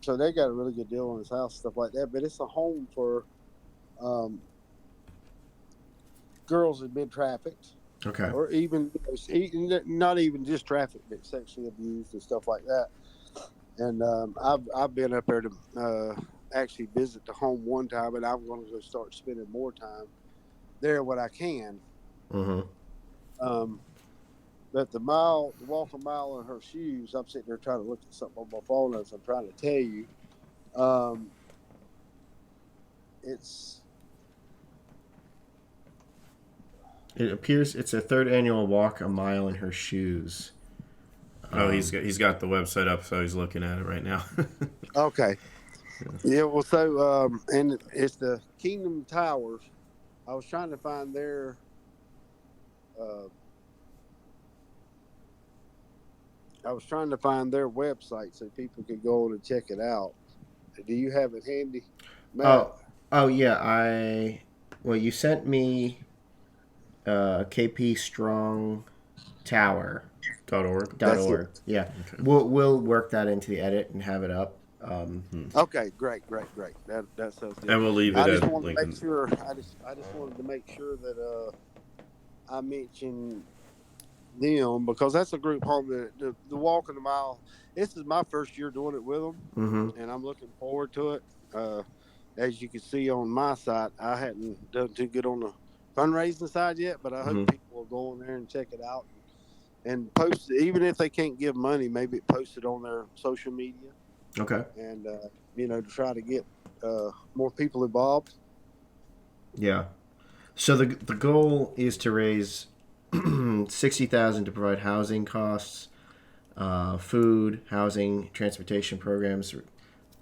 so they got a really good deal on this house and stuff like that. But it's a home for girls that have been trafficked, Okay. or even not even just trafficked, but sexually abused and stuff like that. And I've been up there to actually visit the home one time, and I'm going to go start spending more time there when I can. Mm-hmm. But the walk a mile in her shoes, I'm sitting there trying to look at something on my phone as I'm trying to tell you. It appears it's a third annual walk a mile in her shoes. Oh, he's got the website up, so he's looking at it right now. Okay. Yeah. Well, so and it's the Kingdom Towers. I was trying to find their website so people could go on and check it out. Do you have it handy, Matt? Oh yeah. Well, you sent me KP Strong Tower. .org. .org. Yeah. Okay. We'll work that into the edit and have it up. Okay, great. That sounds good. And we'll leave it I just at wanted to Lincoln. make sure. I just wanted to make sure that I mentioned them, because that's a group home that the walk in the mile. This is my first year doing it with them, Mm-hmm. and I'm looking forward to it. As you can see on my site, I hadn't done too good on the fundraising side yet, but I hope Mm-hmm. people will go in there and check it out and post it. Even if they can't give money, maybe post it on their social media, Okay. and to try to get more people involved. Yeah. So the goal is to raise 60,000 to provide housing costs, food, housing, transportation programs,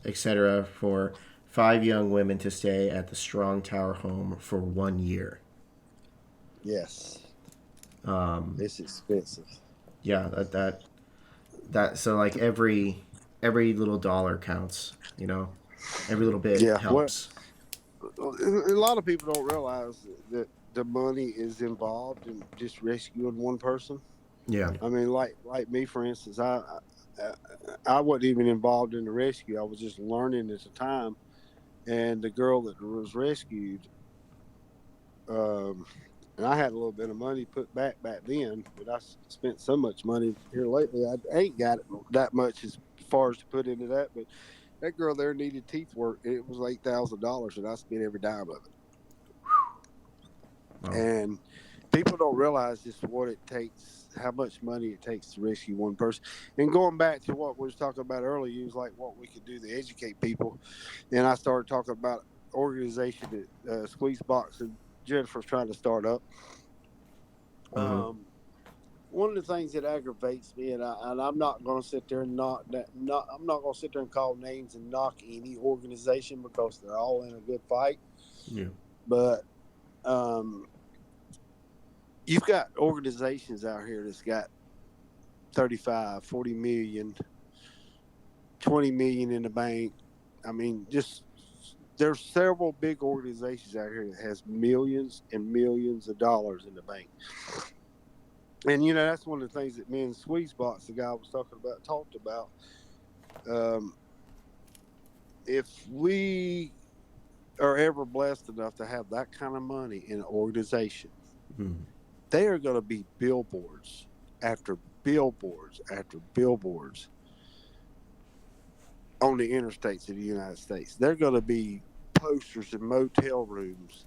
etc. for 5 young women to stay at the Strong Tower home for 1 year. Yes, Um, it's expensive. yeah, that so like every little dollar counts. Every little bit Yeah, well, helps. a lot of people don't realize that the money is involved in just rescuing one person. Yeah. I mean, like me, for instance, I wasn't even involved in the rescue. I was just learning at the time, and the girl that was rescued, um, and I had a little bit of money put back then, but I spent so much money here lately. I ain't got it that much as far as to put into that, but that girl there needed teeth work, and it was $8,000, and I spent every dime of it. Oh. And people don't realize just what it takes, how much money it takes to rescue one person. And going back to what we was talking about earlier, you was like what we could do to educate people, and I started talking about organization that Squeeze Box and Jennifer's trying to start up. Mm-hmm. One of the things that aggravates me, and I'm not going to sit there and I'm not going to sit there and call names and knock any organization because they're all in a good fight. Yeah. But you've got organizations out here that's got 35, 40 million, 20 million in the bank. I mean, just there's several big organizations out here that has millions and millions of dollars in the bank. And that's one of the things that me and Squeezebox, the guy I was talking about, talked about. Um, if we are ever blessed enough to have that kind of money in an organization, Mm-hmm. they are going to be billboards after billboards after billboards on the interstates of the United States. They're going to be posters in motel rooms.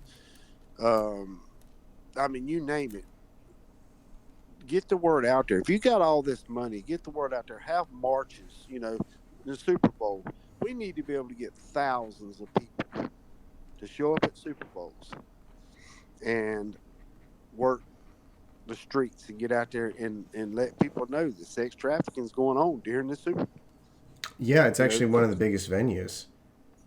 Um, I mean, you name it. Get the word out there. If you got all this money, get the word out there. Have marches. The Super Bowl. We need to be able to get thousands of people to show up at Super Bowls and work the streets and get out there and let people know that sex trafficking is going on during the Super Bowl. Yeah, it's actually one of the Because biggest venues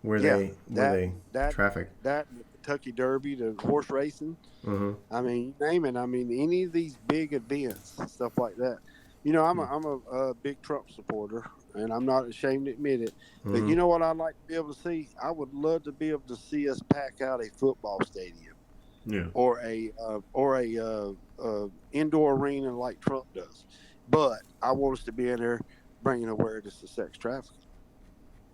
where yeah, they that traffic. the Kentucky Derby, the horse racing. Mm-hmm. I mean, you name it. I mean, any of these big events, stuff like that. I'm a big Trump supporter, and I'm not ashamed to admit it. But Mm-hmm. you know what I'd like to be able to see? I would love to be able to see us pack out a football stadium Yeah. or a indoor arena like Trump does. But I want us to be in there bringing awareness to sex trafficking.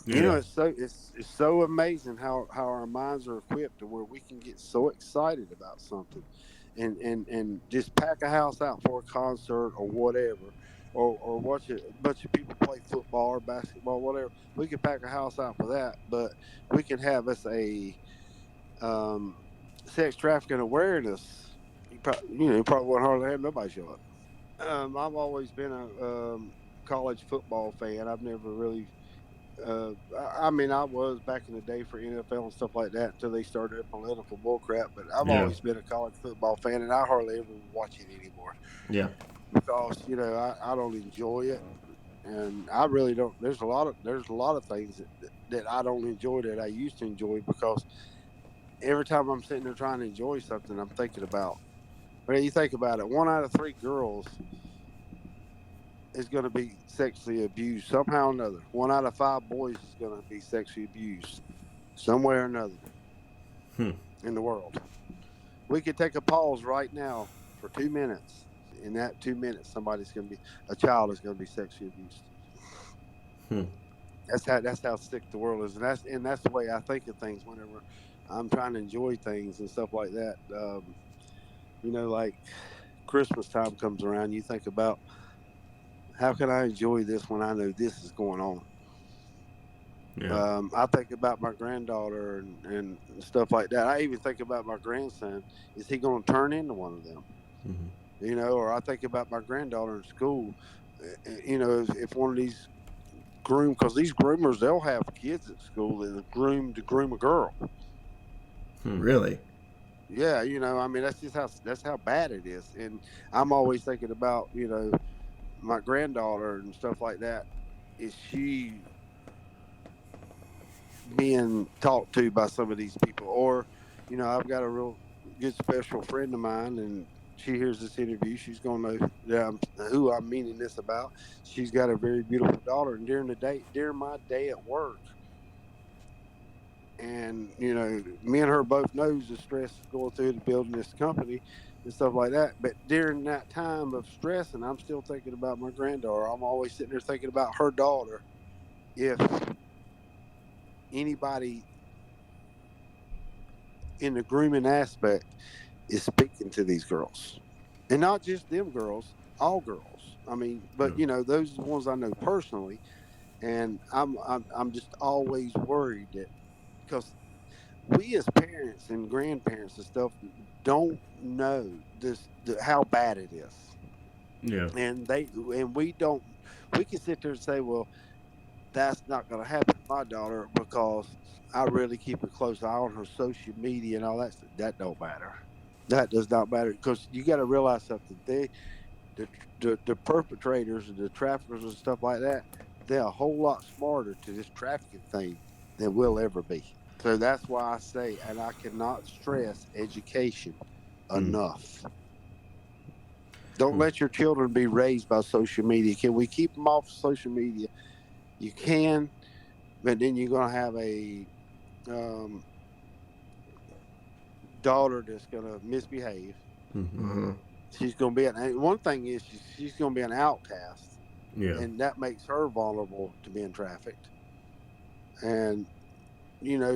Yeah. It's so amazing how our minds are equipped to where we can get so excited about something, and just pack a house out for a concert or whatever, or watch a bunch of people play football or basketball, whatever. We can pack a house out for that, but we can have us a um, sex trafficking awareness. You probably won't hardly have nobody show up. I've always been a college football fan. I've never really I mean, I was back in the day for NFL and stuff like that until they started their political bullcrap. But I've Yeah. always been a college football fan, and I hardly ever watch it anymore Yeah. because I don't enjoy it, and I really don't. There's a lot of things that I don't enjoy that I used to enjoy because every time I'm sitting there trying to enjoy something, I'm thinking about. Well, you think about it. 1 out of 3 girls is going to be sexually abused somehow or another. 1 out of 5 boys is going to be sexually abused somewhere or another Hmm. in the world. We could take a pause right now for 2 minutes. In that 2 minutes, a child is going to be sexually abused. Hmm. That's how sick the world is, and that's the way I think of things whenever I'm trying to enjoy things and stuff like that. Like Christmas time comes around, you think about how can I enjoy this when I know this is going on. Yeah. I think about my granddaughter and stuff like that. I even think about my grandson. Is he going to turn into one of them? Hmm. Or I think about my granddaughter in school. If one of these because these groomers, they'll have kids at school that groom to groom a girl. Really? Yeah, I mean, that's how bad it is. And I'm always thinking about, my granddaughter and stuff like that. Is she being talked to by some of these people? Or, I've got a real good special friend of mine, and she hears this interview. She's going to know who I'm meaning this about. She's got a very beautiful daughter. And during my day at work, and me and her both knows the stress going through the building this company and stuff like that. But during that time of stress, and I'm still thinking about my granddaughter, I'm always sitting there thinking about her daughter. If anybody in the grooming aspect is speaking to these girls, and not just them girls, all girls. I mean, but those are the ones I know personally, and I'm just always worried that because we as parents and grandparents and stuff don't know how bad it is, Yeah. and we can sit there and say, well, that's not going to happen to my daughter because I really keep a close eye on her social media and all that stuff. That don't matter. That does not matter because you got to realize something. The perpetrators and the traffickers and stuff like that, they're a whole lot smarter to this trafficking thing than we'll ever be. So that's why I say, and I cannot stress education Mm. enough. Don't let your children be raised by social media. Can we keep them off social media? You can, but then you're going to have a um, daughter that's going to misbehave. Mm-hmm. She's going to be one thing is she's going to be an outcast, Yeah. and that makes her vulnerable to being trafficked. And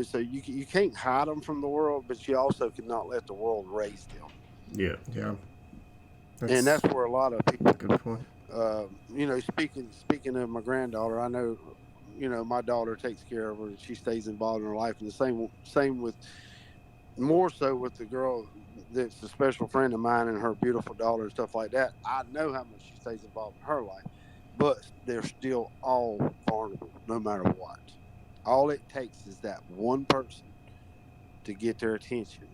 so you can't hide them from the world, but you also cannot let the world raise them. Yeah. Yeah. And That's that's where a lot of a people, good point. speaking of my granddaughter, I know, my daughter takes care of her and she stays involved in her life. And the same with more so with the girl that's a special friend of mine and her beautiful daughter and stuff like that. I know how much she stays involved in her life, but they're still all vulnerable, no matter what. All it takes is that one person to get their attention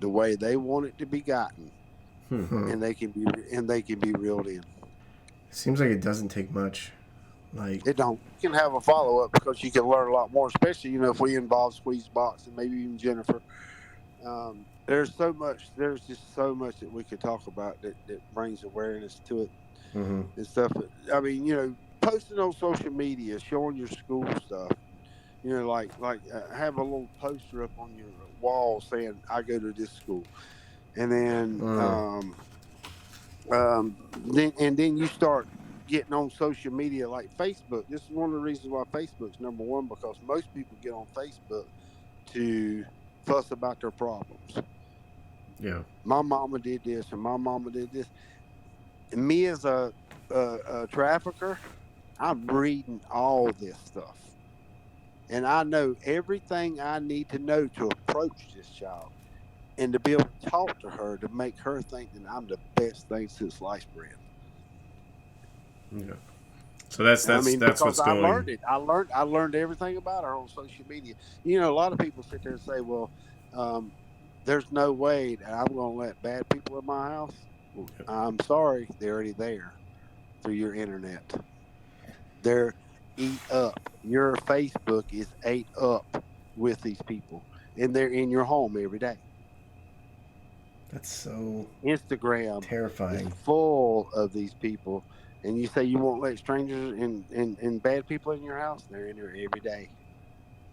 the way they want it to be gotten, Hmm. and they can be reeled in. Seems like it doesn't take much. Like, It don't. You can have a follow up because you can learn a lot more, especially if we involve Squeezebox and maybe even Jennifer. There's so much. There's just so much that we could talk about that brings awareness to it mm-hmm. and stuff. I mean, posting on social media, showing your school stuff. Have a little poster up on your wall saying I go to this school, and Mm. then you start getting on social media like Facebook. This is one of the reasons why Facebook's number one, because most people get on Facebook to fuss about their problems. Yeah. My mama did this and my mama did this. And me as a trafficker, I'm reading all this stuff. And I know everything I need to know to approach this child and to be able to talk to her to make her think that I'm the best thing since sliced bread. Yeah. So that's I that's mean, that's because what's I learned going. it. I learned everything about her on social media. A lot of people sit there and say, "Well, um, there's no way that I'm going to let bad people in my house." Well, I'm sorry, they're already there through your internet. They're eat up. Your Facebook is ate up with these people, and they're in your home every day. That's so Instagram is terrifying. full of these people, and you say you won't let strangers and bad people in your house. They're in there every day.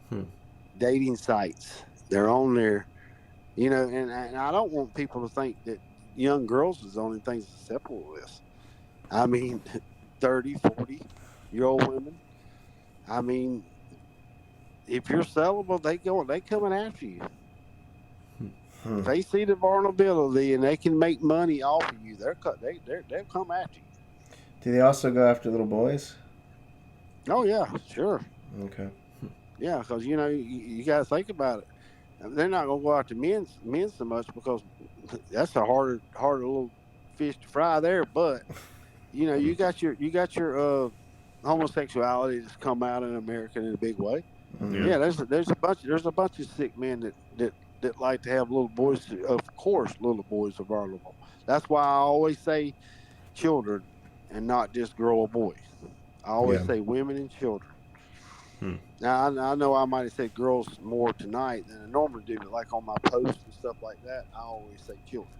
Hmm. Dating sites, they're on there. And I don't want people to think that young girls is the only things susceptible to this. I mean, 30, 40 year old women. I mean, if you're sellable, they coming after you. If they see the vulnerability and they can make money off of you, they'll come after you. Do they also go after little boys? Oh yeah, sure. Okay. Yeah, because you got to think about it. They're not gonna go after men so much because that's a harder little fish to fry there. But you got your homosexuality that's come out in America in a big way. Yeah. Yeah, there's a bunch of sick men that like to have little boys. Of course, little boys are vulnerable. That's why I always say children and not just girl or boys. I always Yeah. say women and children. Hmm. Now I know I might have said girls more tonight than I normally do, but like on my posts and stuff like that, I always say children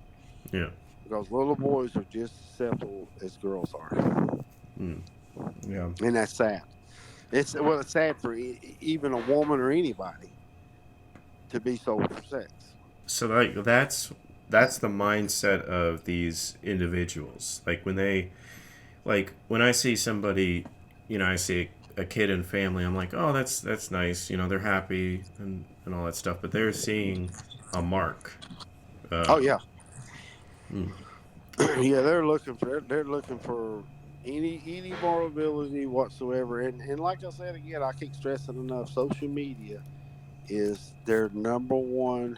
Yeah. because little boys are just as susceptible as girls are, Hmm. Yeah. and that's sad. It's sad for even a woman or anybody to be sold for sex. So like that's the mindset of these individuals. Like when I see somebody, I see a kid and family, I'm like, oh, that's nice. They're happy and all that stuff. But they're seeing a mark. Oh Uh, yeah, mm, yeah. They're looking for any vulnerability whatsoever, and like I said again, I keep stressing enough. Social media is their number one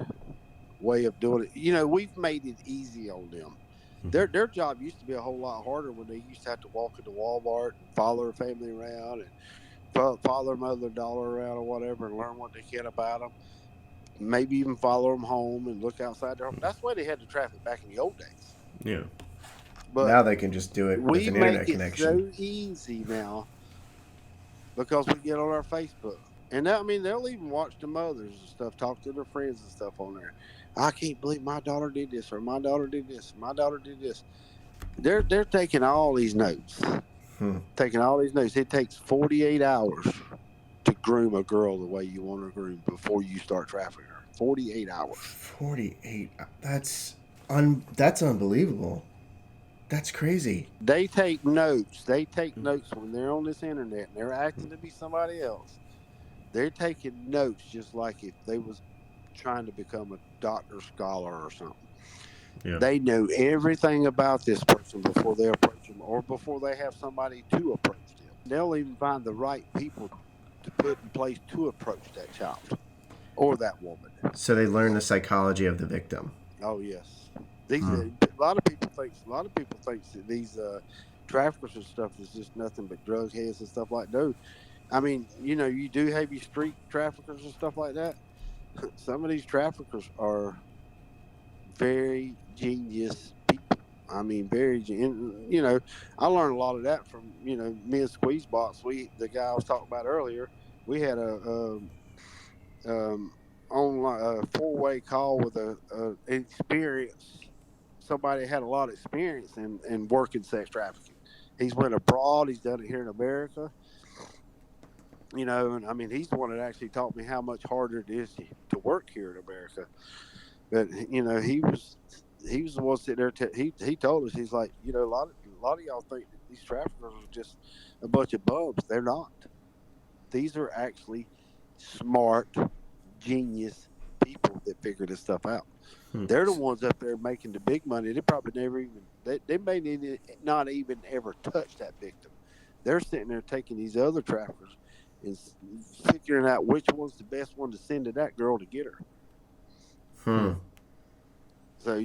way of doing it. We've made it easy on them. Their job used to be a whole lot harder when they used to have to walk into Walmart and follow their family around and follow their mother and daughter around or whatever and learn what they can about them. Maybe even follow them home and look outside their home. That's the way they had the traffic back in the old days. yeah. But Now they can just do it with we an make internet it connection. so easy now because we get on our Facebook. And that, I mean, they'll even watch the mothers and stuff, talk to their friends and stuff on there. I can't believe my daughter did this, or my daughter did this, my daughter did this. They're taking all these notes, Hmm. taking all these notes. It takes 48 hours to groom a girl the way you want her groomed before you start trafficking her. 48 hours. 48. That's unbelievable. That's crazy. They take notes. They take notes when they're on this internet and they're acting to be somebody else. They're taking notes just like if they was trying to become a doctor, scholar, or something. Yeah. They know everything about this person before they approach them or before they have somebody to approach them. They'll even find the right people to put in place to approach that child or that woman. So they learn the psychology of the victim. Oh yes, these Hmm. a lot of people think that these traffickers and stuff is just nothing but drug heads and stuff like that. No, I mean you do have your street traffickers and stuff like that. Some of these traffickers are very genius people. I mean, I learned a lot of that from me and Squeezebox. The guy I was talking about earlier. We had um, online a 4-way call with a experienced somebody that had a lot of experience in working sex trafficking. He's went abroad. He's done it here in America. And I mean, he's the one that actually taught me how much harder it is to work here in America. But he was the one sitting there. He told us, he's like, a lot of y'all think that these traffickers are just a bunch of bums. They're not. These are actually smart, genius people that figure this stuff out. Hmm. They're the ones up there making the big money. They probably never even they may not even ever touch that victim. They're sitting there taking these other traffickers and figuring out which one's the best one to send to that girl to get her. Hmm. So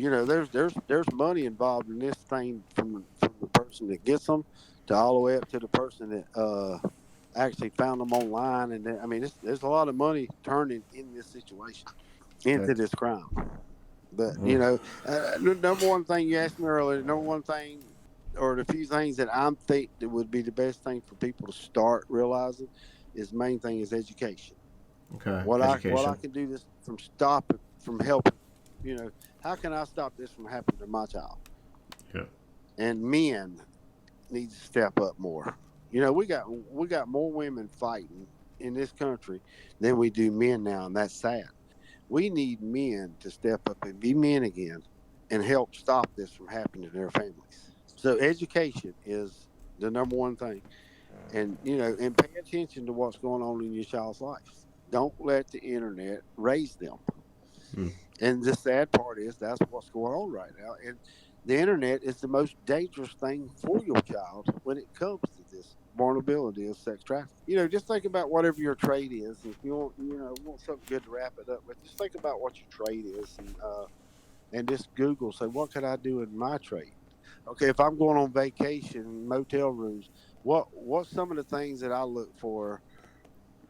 there's money involved in this thing from the person that gets them to all the way up to the person that actually found them online. And I mean, there's a lot of money turning in this situation into That, this crime. But mm, the number one thing you asked me earlier, number one thing or the few things that I think that would be the best thing for people to start realizing is the main thing is education. okay. What I Education. can do this from stopping from helping. How can I stop this from happening to my child? Yeah. And men need to step up more. We got more women fighting in this country than we do men now, and that's sad. We need men to step up and be men again and help stop this from happening to their families. So education is the number one thing. And pay attention to what's going on in your child's life. Don't let the internet raise them. Hmm. And the sad part is that's what's going on right now. And the internet is the most dangerous thing for your child when it comes to this vulnerability of sex trafficking. Just think about whatever your trade is. If you want something good to wrap it up with, just think about what your trade is, and just Google, say, what could I do in my trade? Okay, if I'm going on vacation, motel rooms, what's some of the things that I look for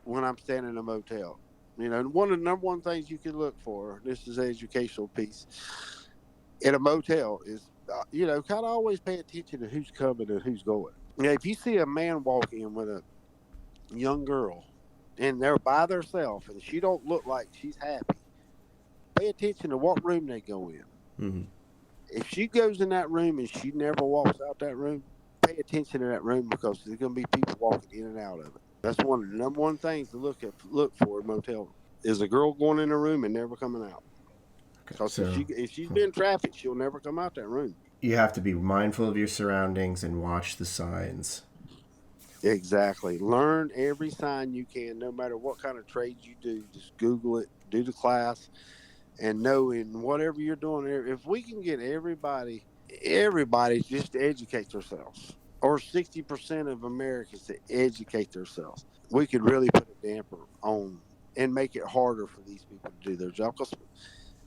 when I'm staying in a motel? One of the number one things you can look for, this is an educational piece, in a motel is, kind of always pay attention to who's coming and who's going. If you see a man walk in with a young girl and they're by themselves and she don't look like she's happy, pay attention to what room they go in. Mm-hmm. If she goes in that room and she never walks out that room, pay attention to that room because there's going to be people walking in and out of it. That's one of the number one things to look for in motel is a girl going in a room and never coming out. Okay, Because so if she's been trafficked, she'll never come out that room. you have to be mindful of your surroundings and watch the signs. Exactly. Learn every sign you can, no matter what kind of trade you do. Just Google it, do the class, and know in whatever you're doing. If we can get everybody just to educate themselves, or 60% of Americans to educate themselves, we could really put a damper on and make it harder for these people to do their job. Because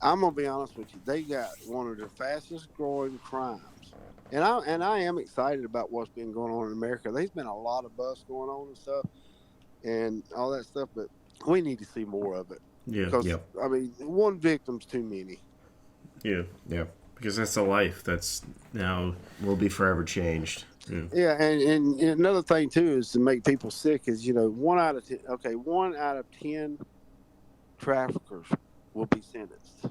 I'm gonna be honest with you, they got one of the fastest growing crimes. And I am excited about what's been going on in America. There's been a lot of buzz going on and stuff and all that stuff, but we need to see more of it. Yeah. Because Yep. I mean, one victim's too many. Yeah. Yep. Because that's a life that's now. Will be forever changed. Yeah. Yeah, and another thing too is to make people sick is 1 out of 10. Okay, 1 out of 10 traffickers will be sentenced.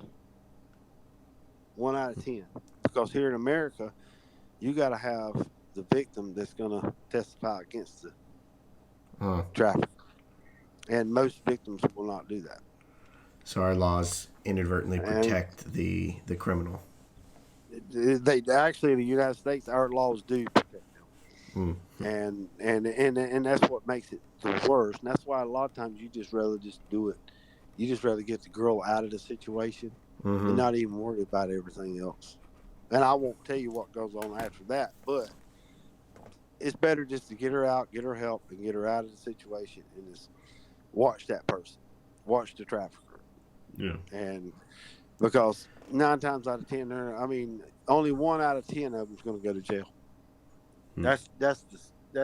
1 out of 10, because here in America, you got to have the victim that's going to testify against the Huh. trafficker, and most victims will not do that. So our laws inadvertently And protect the criminal. they actually in the United States, our laws do protect them. Hmm. And that's what makes it the worst. And that's why a lot of times you just rather just do it. You just rather get the girl out of the situation and Mm-hmm. not even worry about everything else. And I won't tell you what goes on after that, but it's better just to get her out, get her help, and get her out of the situation, and just watch that person, watch the trafficker, Yeah. and because 9 times out of 10, I mean, only 1 out of 10 of them is going to go to jail. Hmm. That's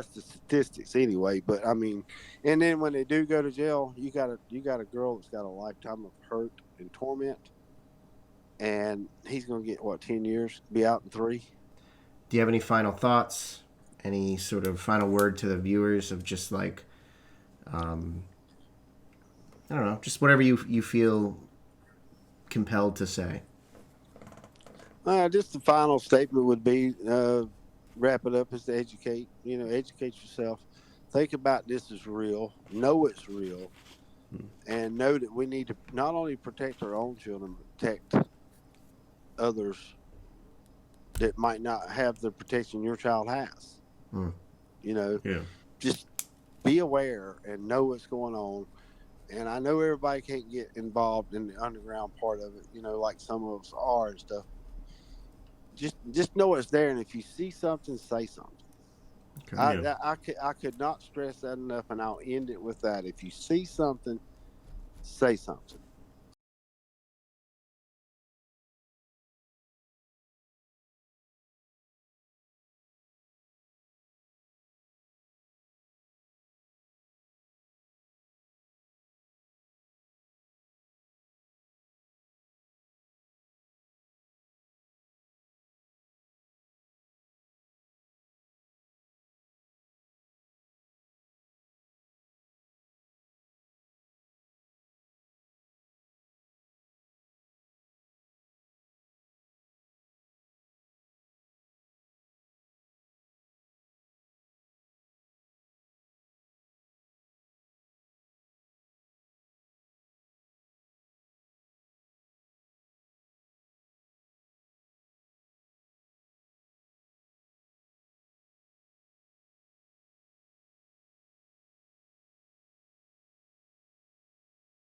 the statistics anyway. But I mean, and then when they do go to jail, you got a girl that's got a lifetime of hurt and torment, and he's going to get what, 10 years, be out in 3. Do you have any final thoughts? Any sort of final word to the viewers of just like, um, I don't know, just whatever you feel compelled to say. Just the final statement would be, wrap it up, is to educate. Educate yourself. Think about this is real. Know it's real, and know that we need to not only protect our own children, but protect others that might not have the protection your child has. Hmm. You know, Yeah. just be aware and know what's going on. And I know everybody can't get involved in the underground part of it, like some of us are and stuff. Just know it's there, and if you see something, say something. Okay. I could not stress that enough, and I'll end it with that. If you see something, say something.